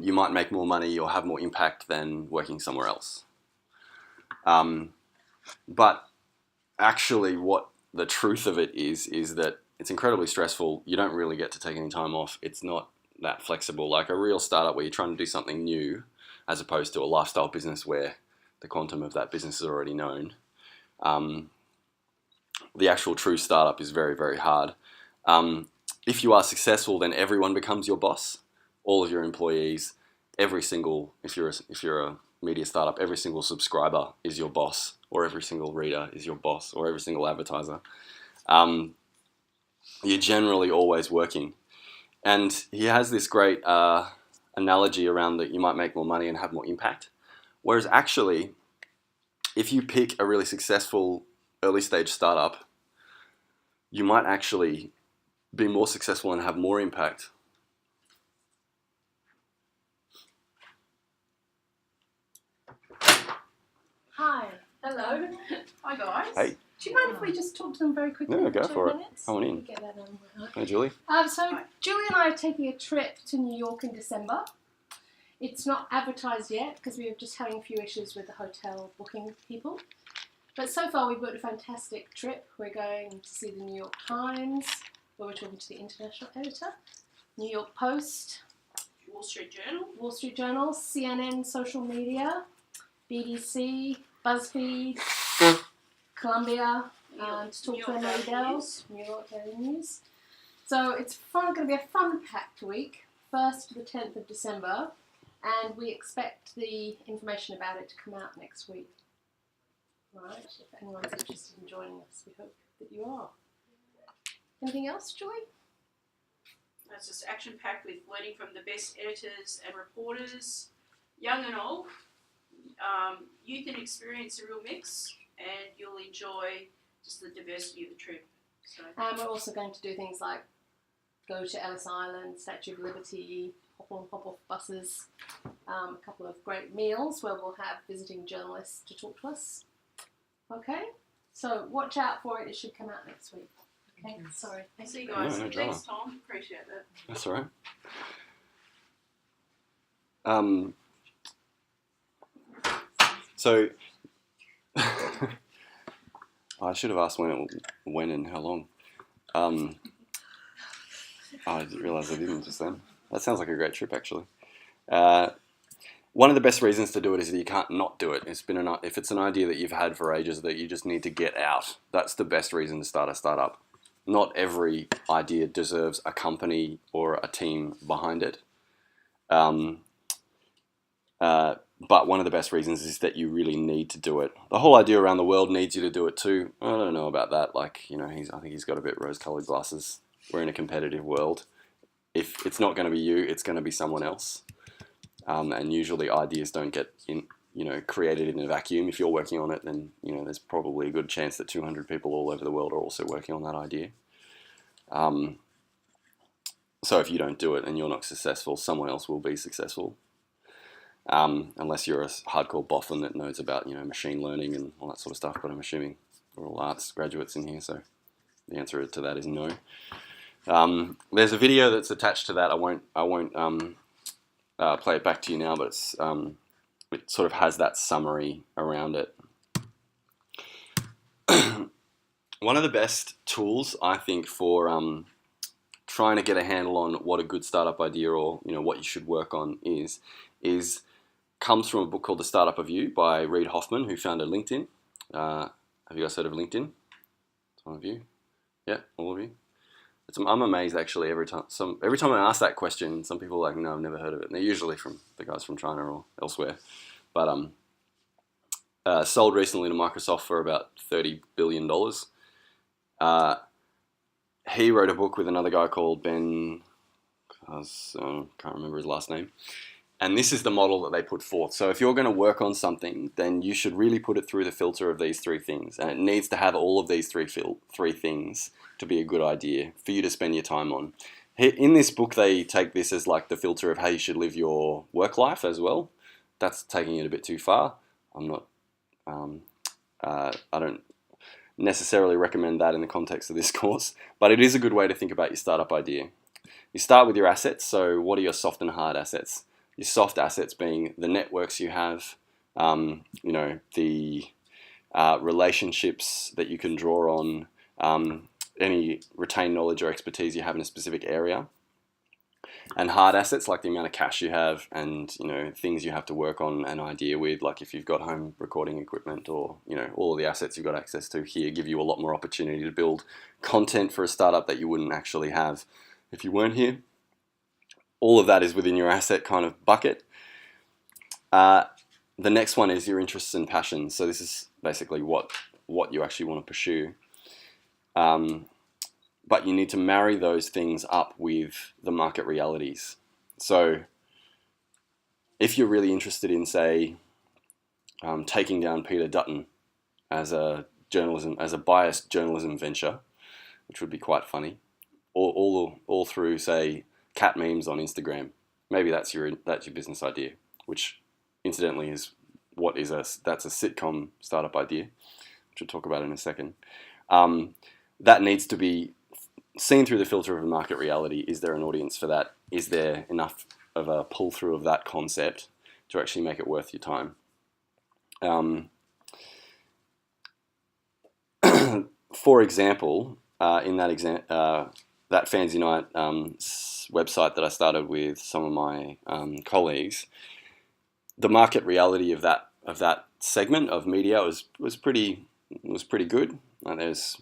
you might make more money or have more impact than working somewhere else. But actually, what the truth of it is that it's incredibly stressful. You don't really get to take any time off. It's not that flexible. Like a real startup where you're trying to do something new, as opposed to a lifestyle business where the quantum of that business is already known. The actual true startup is very, very hard. If you are successful, then everyone becomes your boss. All of your employees, if you're a media startup, every single subscriber is your boss, or every single reader is your boss, or every single advertiser. You're generally always working. And he has this great analogy around that you might make more money and have more impact. Whereas actually, if you pick a really successful early stage startup, you might actually be more successful and have more impact. Hi. Hello. Hi, guys. Hey. Do you mind if we just talk to them very quickly? No, for go 2 for it. minutes? Come on in. Get that over. Hey, Julie. So Julie and I are taking a trip to New York in December. It's not advertised yet because we are just having a few issues with the hotel booking people. But so far we've booked a fantastic trip. We're going to see the New York Times, where we're talking to the international editor, New York Post, Wall Street Journal, Journal, CNN, social media, BBC, BuzzFeed, Columbia, to talk to Emily Bells, New York Daily News. So it's going to be a fun-packed week, 1st to the 10th of December, and we expect the information about it to come out next week. Right, if anyone's interested in joining us, we hope that you are. Anything else, Julie? It's just action-packed with learning from the best editors and reporters, young and old. Youth and experience a real mix, and you'll enjoy just the diversity of the trip. So. We're also going to do things like go to Ellis Island, Statue of Liberty, hop on, hop off buses, a couple of great meals where we'll have visiting journalists to talk to us. Okay, so watch out for it. It should come out next week. Okay, sorry. See you guys. No drama. Thanks, Tom. Appreciate that. That's all right. So I should have asked when and how long. I didn't realise I didn't just then. That sounds like a great trip, actually. One of the best reasons to do it is that you can't not do it. If it's an idea that you've had for ages that you just need to get out, that's the best reason to start a startup. Not every idea deserves a company or a team behind it. But one of the best reasons is that you really need to do it. The whole idea around the world needs you to do it too. I don't know about that. I think he's got a bit rose-colored glasses. We're in a competitive world. If it's not going to be you, it's going to be someone else. And usually ideas don't get created in a vacuum. If you're working on it, then there's probably a good chance that 200 people all over the world are also working on that idea. So if you don't do it and you're not successful, someone else will be successful. Unless you're a hardcore boffin that knows about machine learning and all that sort of stuff. But I'm assuming we're all arts graduates in here, so the answer to that is no. There's a video that's attached to that. I won't play it back to you now, but it sort of has that summary around it. one of the best tools, I think, for trying to get a handle on what a good startup idea or what you should work on is comes from a book called The Startup of You by Reid Hoffman, who founded LinkedIn. Have you guys heard of LinkedIn? Some of you? Yeah, all of you? I'm amazed actually every time I ask that question, some people are like, no, I've never heard of it. And they're usually from the guys from China or elsewhere. But sold recently to Microsoft for about $30 billion. He wrote a book with another guy called Ben, can't remember his last name. And this is the model that they put forth. So if you're going to work on something, then you should really put it through the filter of these three things. And it needs to have all of these three things to be a good idea for you to spend your time on. In this book, they take this as like the filter of how you should live your work life as well. That's taking it a bit too far. I don't necessarily recommend that in the context of this course, but it is a good way to think about your startup idea. You start with your assets. So what are your soft and hard assets? Your soft assets being the networks you have, the relationships that you can draw on, any retained knowledge or expertise you have in a specific area. And hard assets like the amount of cash you have and things you have to work on an idea with, like if you've got home recording equipment or all of the assets you've got access to here give you a lot more opportunity to build content for a startup that you wouldn't actually have if you weren't here. All of that is within your asset kind of bucket. The next one is your interests and passions. So this is basically what you actually want to pursue. But you need to marry those things up with the market realities. So if you're really interested in, say, taking down Peter Dutton as a biased journalism venture, which would be quite funny, all through, say, cat memes on Instagram, maybe that's your business idea, which incidentally is that's a sitcom startup idea, which we'll talk about in a second. That needs to be seen through the filter of a market reality. Is there an audience for that? Is there enough of a pull through of that concept to actually make it worth your time? For example, in that Fans Unite website that I started with some of my colleagues, the market reality of that segment of media was pretty good. There's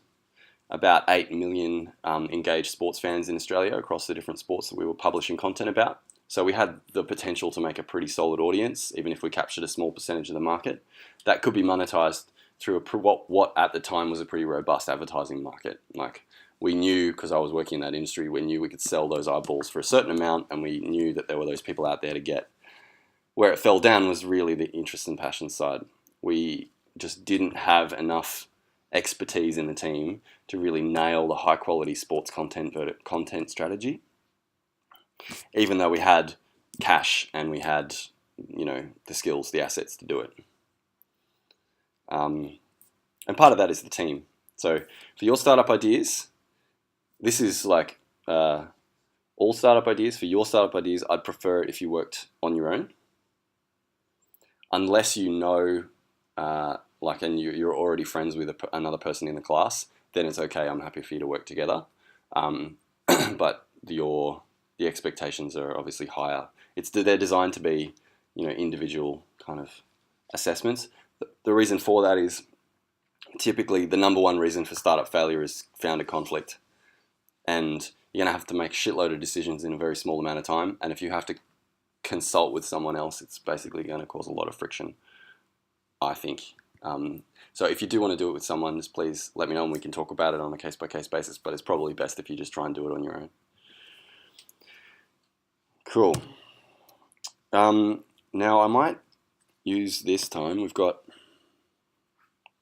about 8 million engaged sports fans in Australia across the different sports that we were publishing content about. So we had the potential to make a pretty solid audience, even if we captured a small percentage of the market. That could be monetized through what at the time was a pretty robust advertising market. Like we knew, because I was working in that industry, we knew we could sell those eyeballs for a certain amount, and we knew that there were those people out there to get. Where it fell down was really the interest and passion side. We just didn't have enough expertise in the team to really nail the high quality sports content strategy, even though we had cash and we had the skills, the assets to do it. And part of that is the team. So for your startup ideas, this is like all startup ideas. For your startup ideas, I'd prefer it if you worked on your own, unless and you're already friends with another person in the class. Then it's okay. I'm happy for you to work together. But the expectations are obviously higher. They're designed to be individual kind of assessments. The reason for that is typically the number one reason for startup failure is founder conflict. And you're going to have to make a shitload of decisions in a very small amount of time. And if you have to consult with someone else, it's basically going to cause a lot of friction, I think. So if you do want to do it with someone, just please let me know and we can talk about it on a case-by-case basis. But it's probably best if you just try and do it on your own. Cool. Now I might use this time. We've got...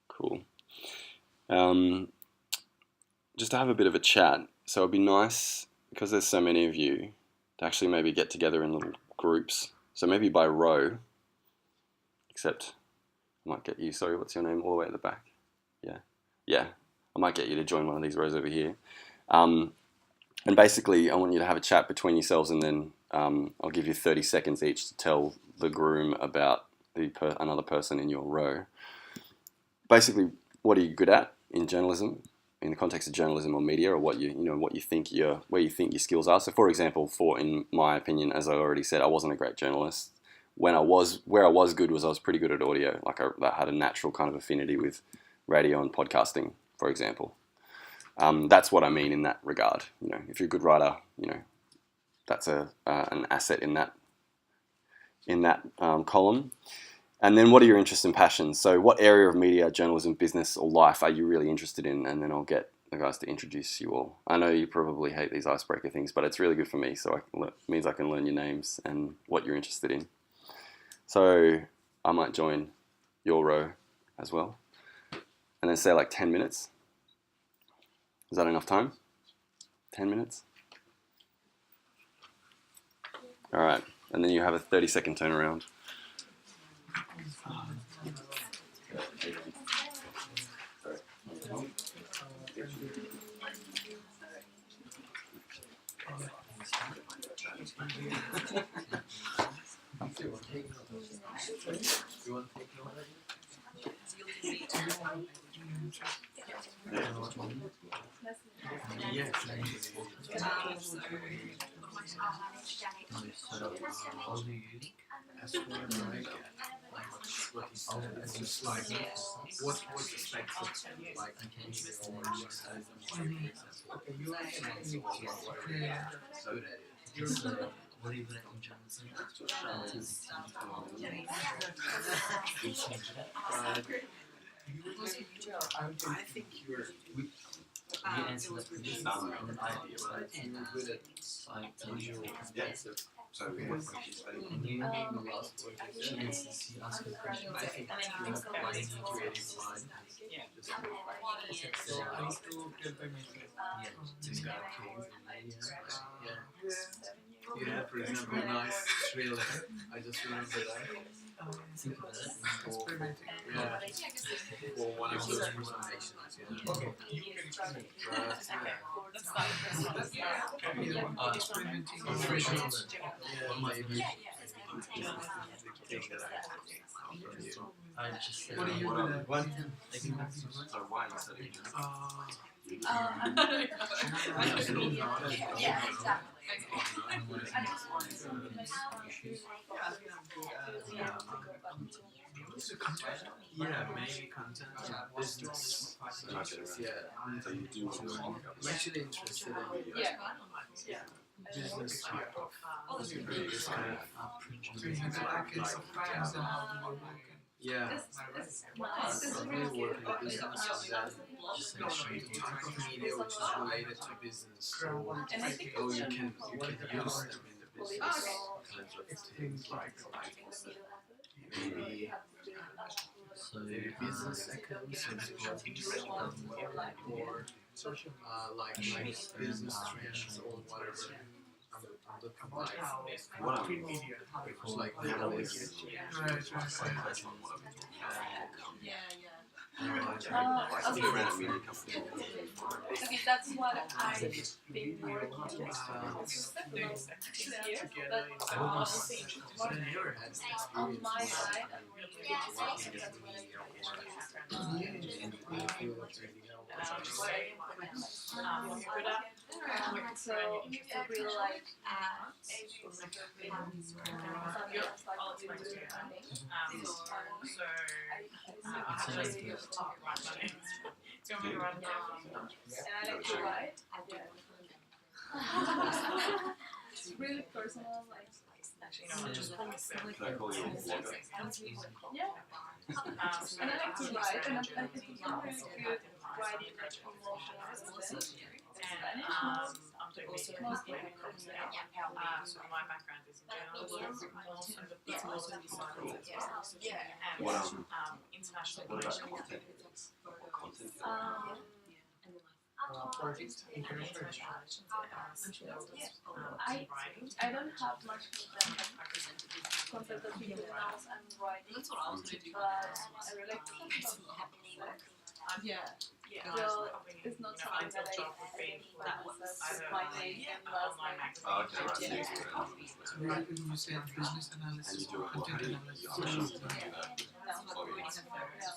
Cool. Just to have a bit of a chat. So it'd be nice, because there's so many of you, to actually maybe get together in little groups. So maybe by row, except I might get you, sorry, what's your name, all the way at the back? Yeah, I might get you to join one of these rows over here. And basically, I want you to have a chat between yourselves, and then I'll give you 30 seconds each to tell the groom about another person in your row. Basically, what are you good at in journalism? in the context of journalism or media, or what you think where you think your skills are. So, for example, in my opinion, as I already said, I wasn't a great journalist. Where I was good was I was pretty good at audio. Like I had a natural kind of affinity with radio and podcasting, for example. That's what I mean in that regard. If you're a good writer, that's an asset in that column. And then what are your interests and passions? So what area of media, journalism, business, or life are you really interested in? And then I'll get the guys to introduce you all. I know you probably hate these icebreaker things, but it's really good for me. So it means I can learn your names and what you're interested in. So I might join your row as well. And then say like 10 minutes. Is that enough time? 10 minutes? All right. And then you have a 30-second turnaround. I think you're. You answer that question with an idea, right? And you're good at like visual perspective. So And you the last word, for instance, you ask a question. I think you have quite a creative mind. Just So I need to tell by myself. yeah, just got you have, for example, a nice trailer. I just remember that. Think about it. Experimenting. Yeah. For one of those presentations. Yeah. Okay, you can experiment. Experimenting Yeah, visuals. maybe. I just said, What do you do that? I think that's So why are you studying? yeah, maybe content, business. Yeah, So you do want to I'm actually interested in business type of this kind of print. So you have packets of items and how do they work? Yeah, I'm really working in business and then essentially type of media which is related to business. So you can use them in the business kinds of things like maybe business accounts or like business trends or whatever. I'm looking like Print media. like journalists. Okay, that's what I've been working on this year, but on my side, so I really like it's really personal, like Can I call you a blogger? yeah. And I like to write, and I think I'm really good writing promotions and I'm doing media marketing across now. So my background is in journalism, more so the business side of it as well. And international What about relations. content? What content? Projects, international. I don't have much content of videos and writing, but I really like to Yeah. so it's not something that I with my name and last name. Oh, okay, right. So you said business And analysis, you do it, content how do analysis. you do that?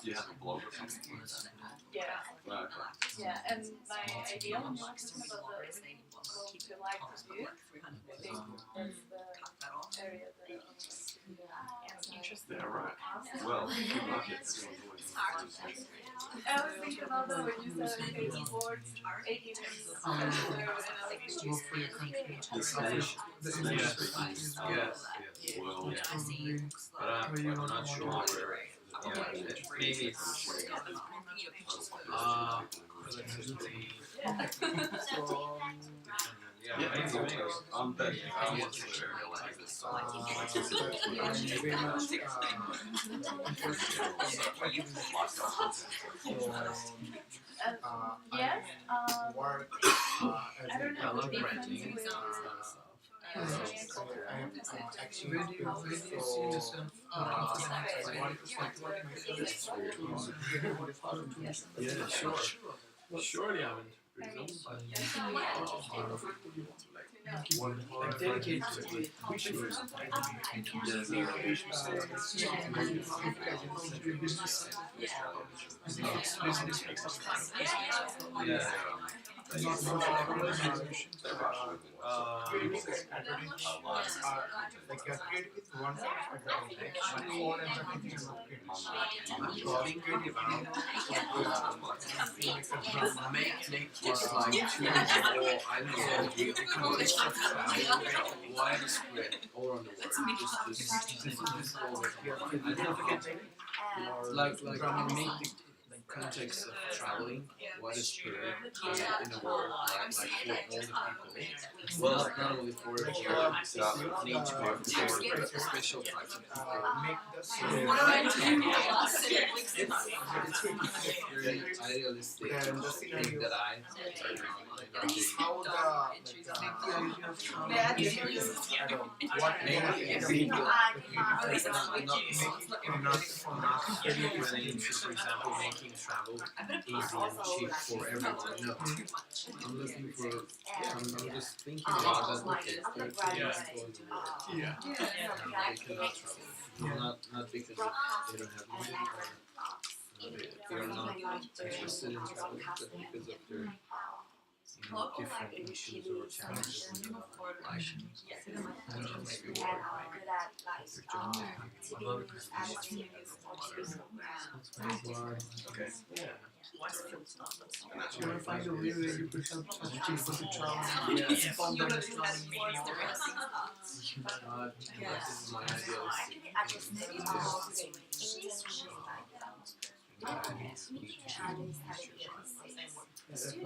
Do you have a blog or something like that? Yeah. Right, okay. Yeah, and my idea when you were talking about the what you like to do, I think that's the area that I want to do. Yeah, interesting. Yeah, right. Well, good luck at this. I was thinking about that when you said okay, sports, APG, and I was Work for your country. The Spanish, The yes, industry. yes. Well, Probably but I'm where you not want sure to where. Yeah, maybe it's electricity. So, Yeah, maybe. But Yeah, what's the area like this? I'm very much yes, work as I don't a know I love the difference renting. with I am actually where do you see yourself I want to support myself. Yeah, sure. Surely I'm in prison, but like dedicated to it. Yeah. Like creative is one side of advertising, but all advertising is not creative. I'm thinking about make just like 2 or I don't know the context of travel widespread all around the world. Just all over. I don't know. Like make the context of traveling widespread in the world, like for all the people. Well, not only for the need to be for special types of people. Make the It's very idealistic thing that I how for example, making travel easy and cheap for everyone. No, I'm looking for. I'm just thinking about that. Okay, there are people in the world. Yeah. They cannot travel. Not because they don't have money or they are not interested in travel, but because of their different issues or challenges in their life. Okay. Yeah. And that's You want to find a way where you could help people to travel. Yeah. This is my This is my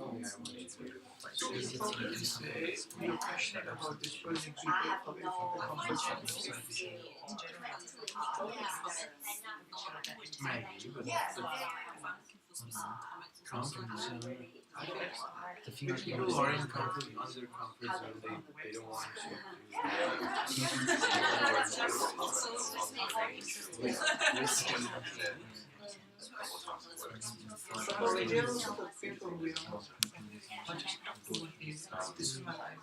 idealistic. You're passionate about this project, people away from the comfort zone. Maybe, but comfort zone. If people are in comfort, under comfort zone, they don't want to risky. So in general, the people we are this is my life.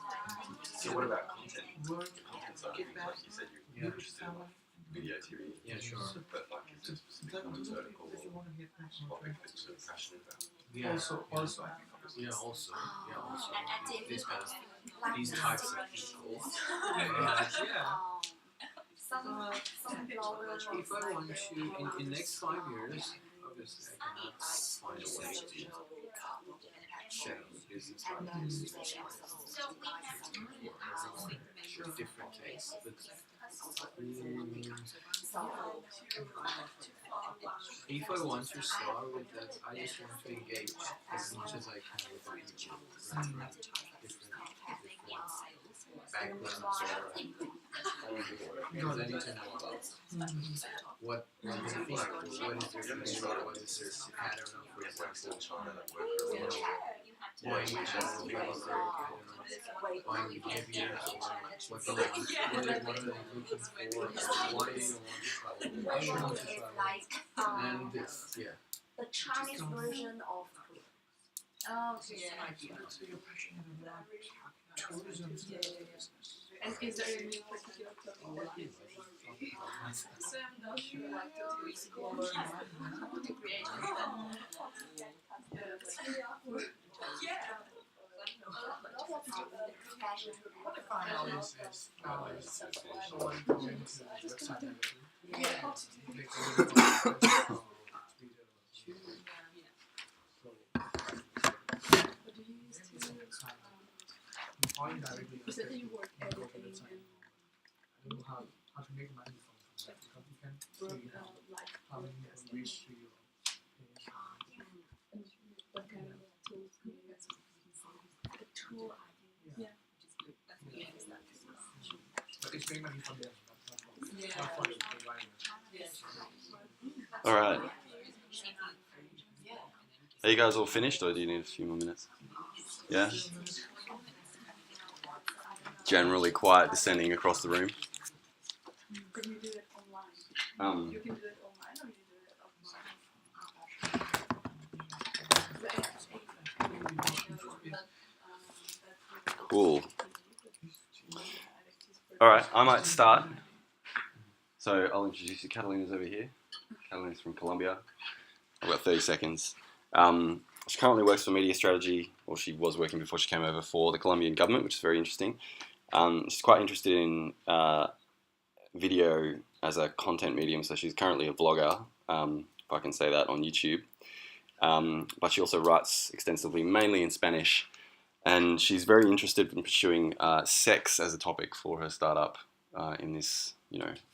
So what about content? Work, Content side of get things, back, like you said, you're you interested in travel. video, TV, Yeah, sure. but like is there specific kind of Those are vertical people that you want to get passionate topic about. that you're passionate about? Yeah. Also, Also, this kind of these types of people. If I want to, in next 5 years, obviously I cannot find a way to share business like this. Sure, different case, but if I want to start with that, I just want to engage as much as I can with the people, different backgrounds because I need to know about what they think, what is their culture, what is their pattern of, for example, China that work buying behavior, what are they looking for, why they don't want to travel, and this, yeah. The Chinese version of Oh, So you're passionate about tourism. And is there any particular topic that you like to explore? What I find nowadays is no one going to the website and they go to Twitter. So you find directly on Facebook, you go to the website. I don't know how to make money from that because you can see how many people reach to your page. What kind of tools do you use? The tool idea. But it's making money from them, not for the provider. All right. Are you guys all finished, or do you need a few more minutes? Yeah. Generally quiet descending across the room. Can you do it online? You can do it online, or you do it offline. Cool. All right, I might start. So I'll introduce you. Catalina's over here. Catalina's from Colombia. I've got 30 seconds. She currently works for media strategy, or she was working before she came over for the Colombian government, which is very interesting. She's quite interested in video as a content medium, so she's currently a vlogger, if I can say that, on YouTube. But she also writes extensively, mainly in Spanish, and she's very interested in pursuing sex as a topic for her startup in this,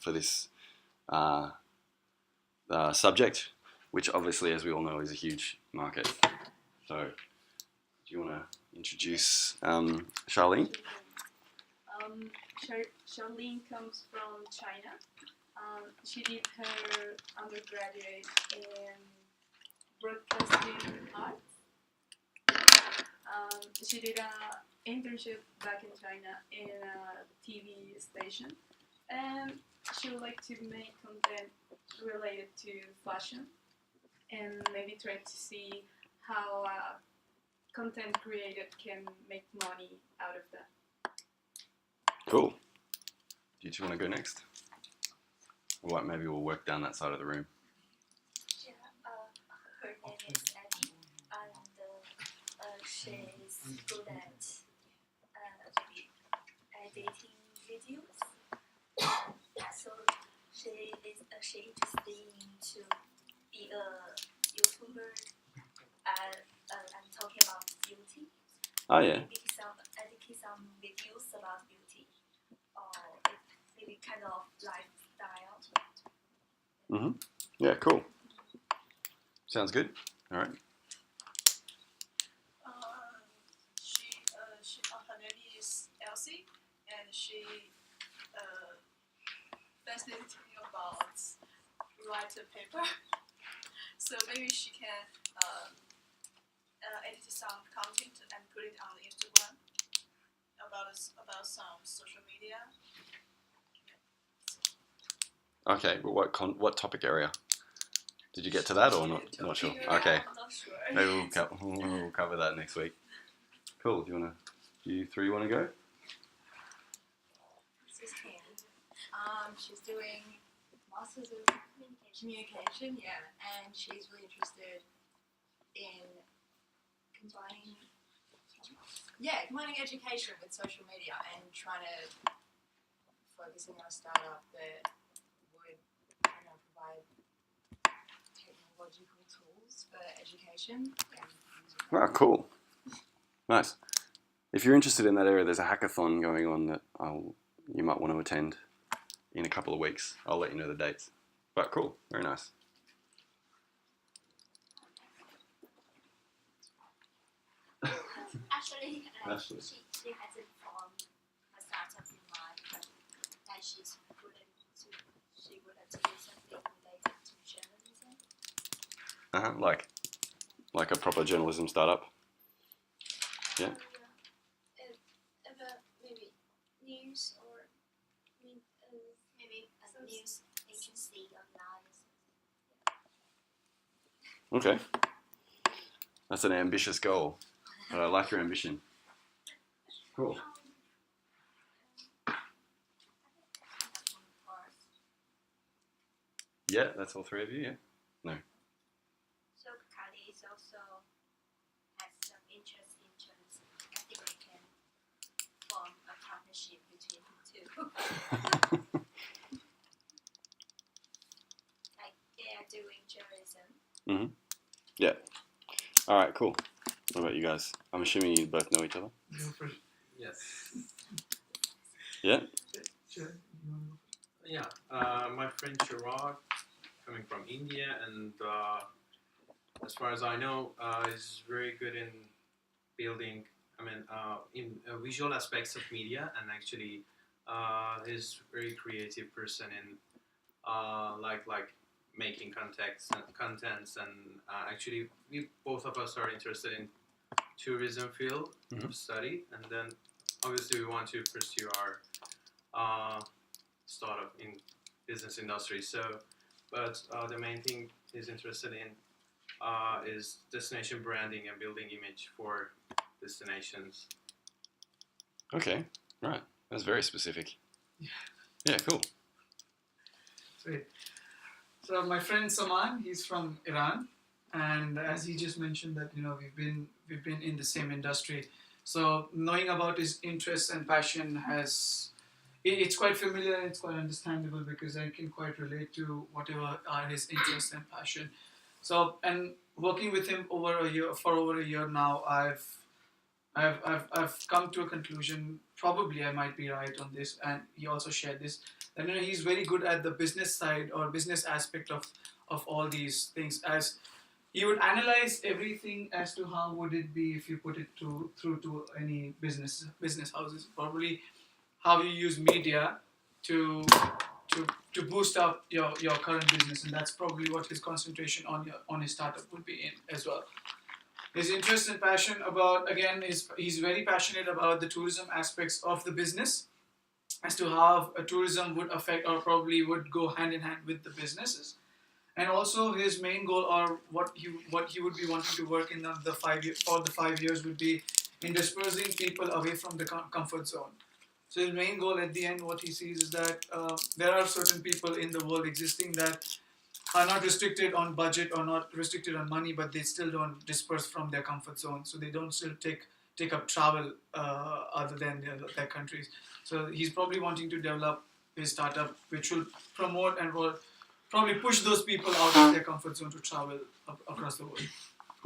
for this subject, which obviously, as we all know, is a huge market. So, do you want to introduce Charlene? Charlene comes from China. She did her undergraduate in broadcasting arts. She did an internship back in China in a TV station, and she would like to make content related to fashion, and maybe try to see how content created can make money out of that. Cool. Do you two want to go next? Or maybe we'll work down that side of the room. Yeah, her name is Abby, and she's good at editing videos. So she is interested to be a YouTuber. I'm talking about beauty. Oh yeah. Edit some videos about beauty, or maybe kind of lifestyle. Yeah, cool. Sounds good. All right. Her name is Elsie, and she fascinated me about write a paper. So maybe she can edit some content and put it on Instagram about some social media. Okay, but what topic area? Did you get to that or not? Not sure. Okay. I'm not sure. Maybe we'll cover that next week. Cool. Do you three want to go? This is Hannah. She's doing Masters of Communication, and she's really interested in combining education with social media and trying to focusing on a startup that would provide technological tools for education. Oh, cool. Nice. If you're interested in that area, there's a hackathon going on that you might want to attend in a couple of weeks. I'll let you know the dates. But cool. Very nice. Actually, Ashley. she hasn't formed a startup in mind, but she would like to do something related to journalism. Like a proper journalism startup. Yeah. About maybe news or maybe a news agency online. Okay. That's an ambitious goal. But I like your ambition. Cool. Yeah, that's all three of you. Yeah. So Kali is also has some interest in tourism. I think we can form a partnership between the two. Like they are doing tourism. Yeah. All right. Cool. What about you guys? I'm assuming you both know each other. Yes. Yeah. Sure. Yeah. My friend Chirag, coming from India, and as far as I know, is very good in building. In visual aspects of media, and actually, is very creative person in like making contents, and actually, we both of us are interested in tourism field of study, and then obviously we want to pursue our startup in business industry. So, but the main thing he's interested in is destination branding and building image for destinations. Okay. Right. That's very specific. Yeah. Cool. Sweet. So my friend Saman, he's from Iran, and as he just mentioned that we've been in the same industry, so knowing about his interests and passion it's quite familiar and it's quite understandable because I can quite relate to whatever are his interests and passion. So and working with him for over a year now, I've come to a conclusion. Probably I might be right on this, and he also shared this. And he's very good at the business side or business aspect of all these things. As he would analyze everything as to how would it be if you put it through to any business houses. Probably how you use media to boost up your current business, and that's probably what his concentration on his startup would be in as well. His interest and passion about, again, he's very passionate about the tourism aspects of the business, as to how a tourism would affect or probably would go hand in hand with the businesses. And also his main goal, or what he would be wanting to work in the 5 years would be in dispersing people away from the comfort zone. So his main goal at the end, what he sees is that there are certain people in the world existing that are not restricted on budget or not restricted on money, but they still don't disperse from their comfort zone. So they don't still take up travel other than their countries. So he's probably wanting to develop his startup, which will promote and will probably push those people out of their comfort zone to travel across the world.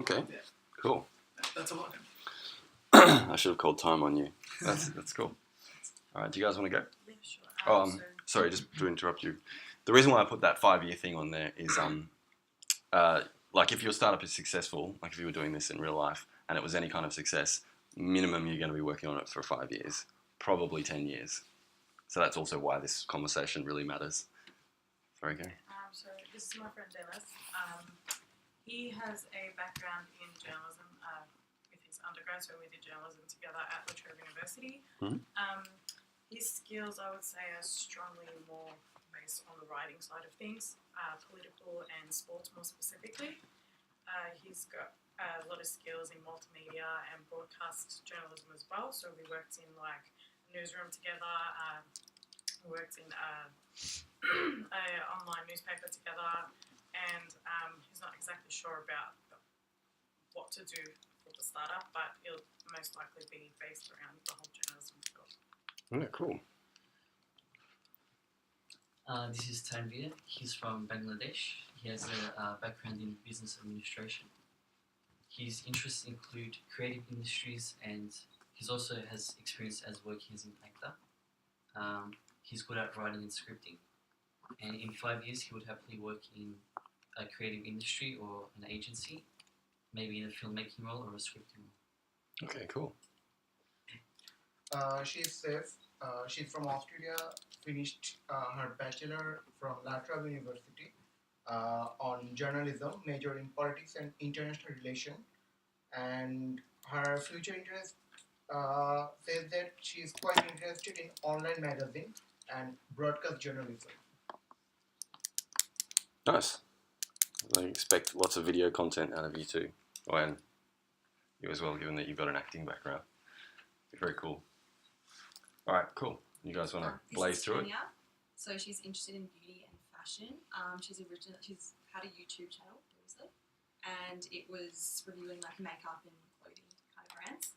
Okay. Yeah. Cool. That's about him. I should have called time on you. That's cool. All right. Do you guys want to go? Yeah, sure. Sorry, just to interrupt you. The reason why I put that 5-year thing on there is, like if your startup is successful, like if you were doing this in real life and it was any kind of success, minimum you're going to be working on it for 5 years, probably 10 years. So that's also why this conversation really matters. Sorry, Gary. So this is my friend Dennis. He has a background in journalism with his undergrad, so we did journalism together at La Trobe University. His skills, I would say, are strongly more based on the writing side of things, political and sports more specifically. He's got a lot of skills in multimedia and broadcast journalism as well. So we worked in like a newsroom together. We worked in an online newspaper together, and he's not exactly sure about what to do for the startup, but it'll most likely be based around the whole journalism field. Yeah, cool. This is Tanvir. He's from Bangladesh. He has a background in business administration. His interests include creative industries, and he also has experience as working as an actor. He's good at writing and scripting. And in 5 years, he would happily work in a creative industry or an agency, maybe in a filmmaking role or a scripting role. Okay, cool. She's safe. She's from Australia, finished her bachelor from La Trobe University on journalism, major in politics and international relations. And her future interest says that she's quite interested in online magazine and broadcast journalism. Nice. I expect lots of video content out of you too. Oh, and you as well, given that you've got an acting background. Very cool. All right, cool. You guys want to blaze through it? So she's interested in beauty and fashion. She's had a YouTube channel previously, and it was reviewing like makeup and clothing kind of brands.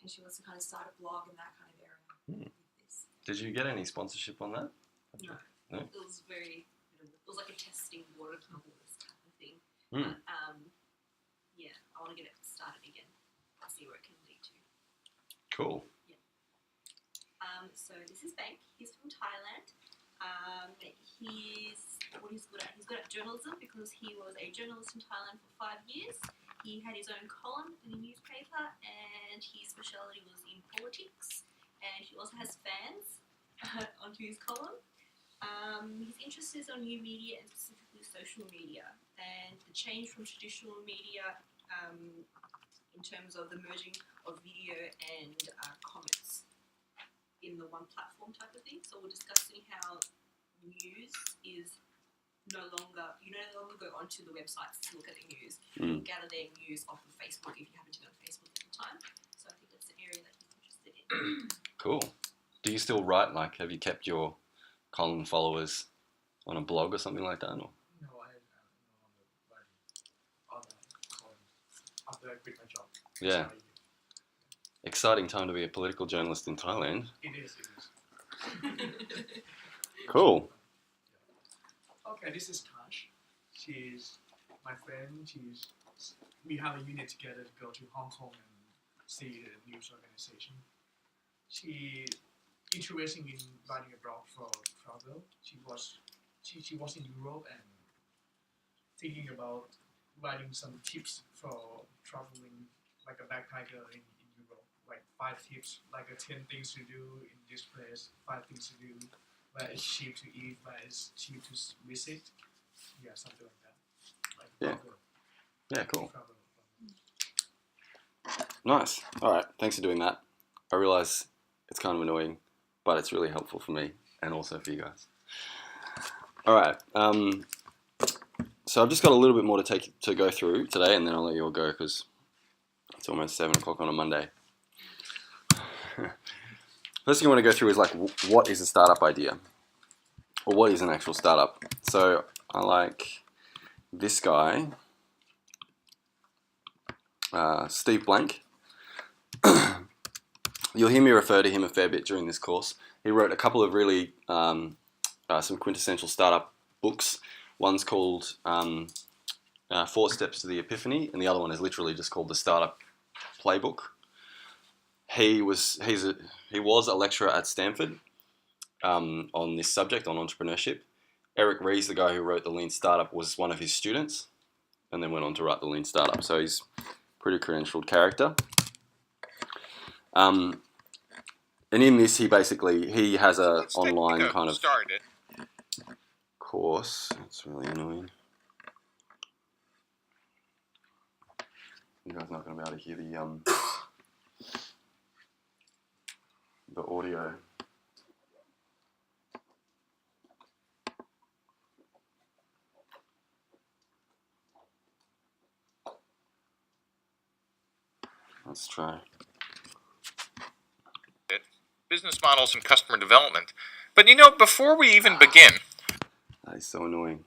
And she wants to kind of start a blog in that kind of area with this. Did you get any sponsorship on that? No. No? It was it was like a testing watercolors type of thing. Mm. But, yeah, I want to get it started again. I'll see where it can lead to. Cool. So this is Bank. He's from Thailand. What he's good at. He's good at journalism because he was a journalist in Thailand for 5 years. He had his own column in a newspaper, and his speciality was in politics. And he also has fans onto his column. His interest is on new media and specifically social media, and the change from traditional media in terms of the merging of video and comments in the one platform type of thing. So we're discussing how news is you no longer go onto the websites to look at the news. You gather their news off of Facebook if you happen to be on Facebook at the time. So I think that's an area that he's interested in. Cool. Do you still write? Like, have you kept your column followers on a blog or something like that? Or? No, I on the column after I quit my job. Yeah. Exciting time to be a political journalist in Thailand. It is. Cool. Okay, this is Tash. She's my friend. We have a unit together to go to Hong Kong and see the news organization. She interested in writing a blog for travel. She was in Europe and thinking about writing some tips for traveling like a backpacker in Europe. Like 5 tips, like 10 things to do in this place, 5 things to do, where it's cheap to eat, where it's cheap to visit. Yeah, something like that. Like Yeah, cool. Nice. All right, thanks for doing that. I realise it's kind of annoying, but it's really helpful for me and also for you guys. All right. So I've just got a little bit more to go through today, and then I'll let you all go because it's almost 7 o'clock on a Monday. First thing I want to go through is like, what is a startup idea? Or what is an actual startup? So I like this guy, Steve Blank. You'll hear me refer to him a fair bit during this course. He wrote a couple of really, some quintessential startup books. One's called 4 Steps to the Epiphany, and the other one is literally just called The Startup Playbook. He was a lecturer at Stanford on this subject, on entrepreneurship. Eric Ries, the guy who wrote The Lean Startup, was one of his students and then went on to write The Lean Startup. So he's a pretty credentialed character. And in this, he has a online kind of course. It's really annoying. You guys are not going to be able to hear the audio. Let's try. Business models and customer development. But before we even begin... That is so annoying.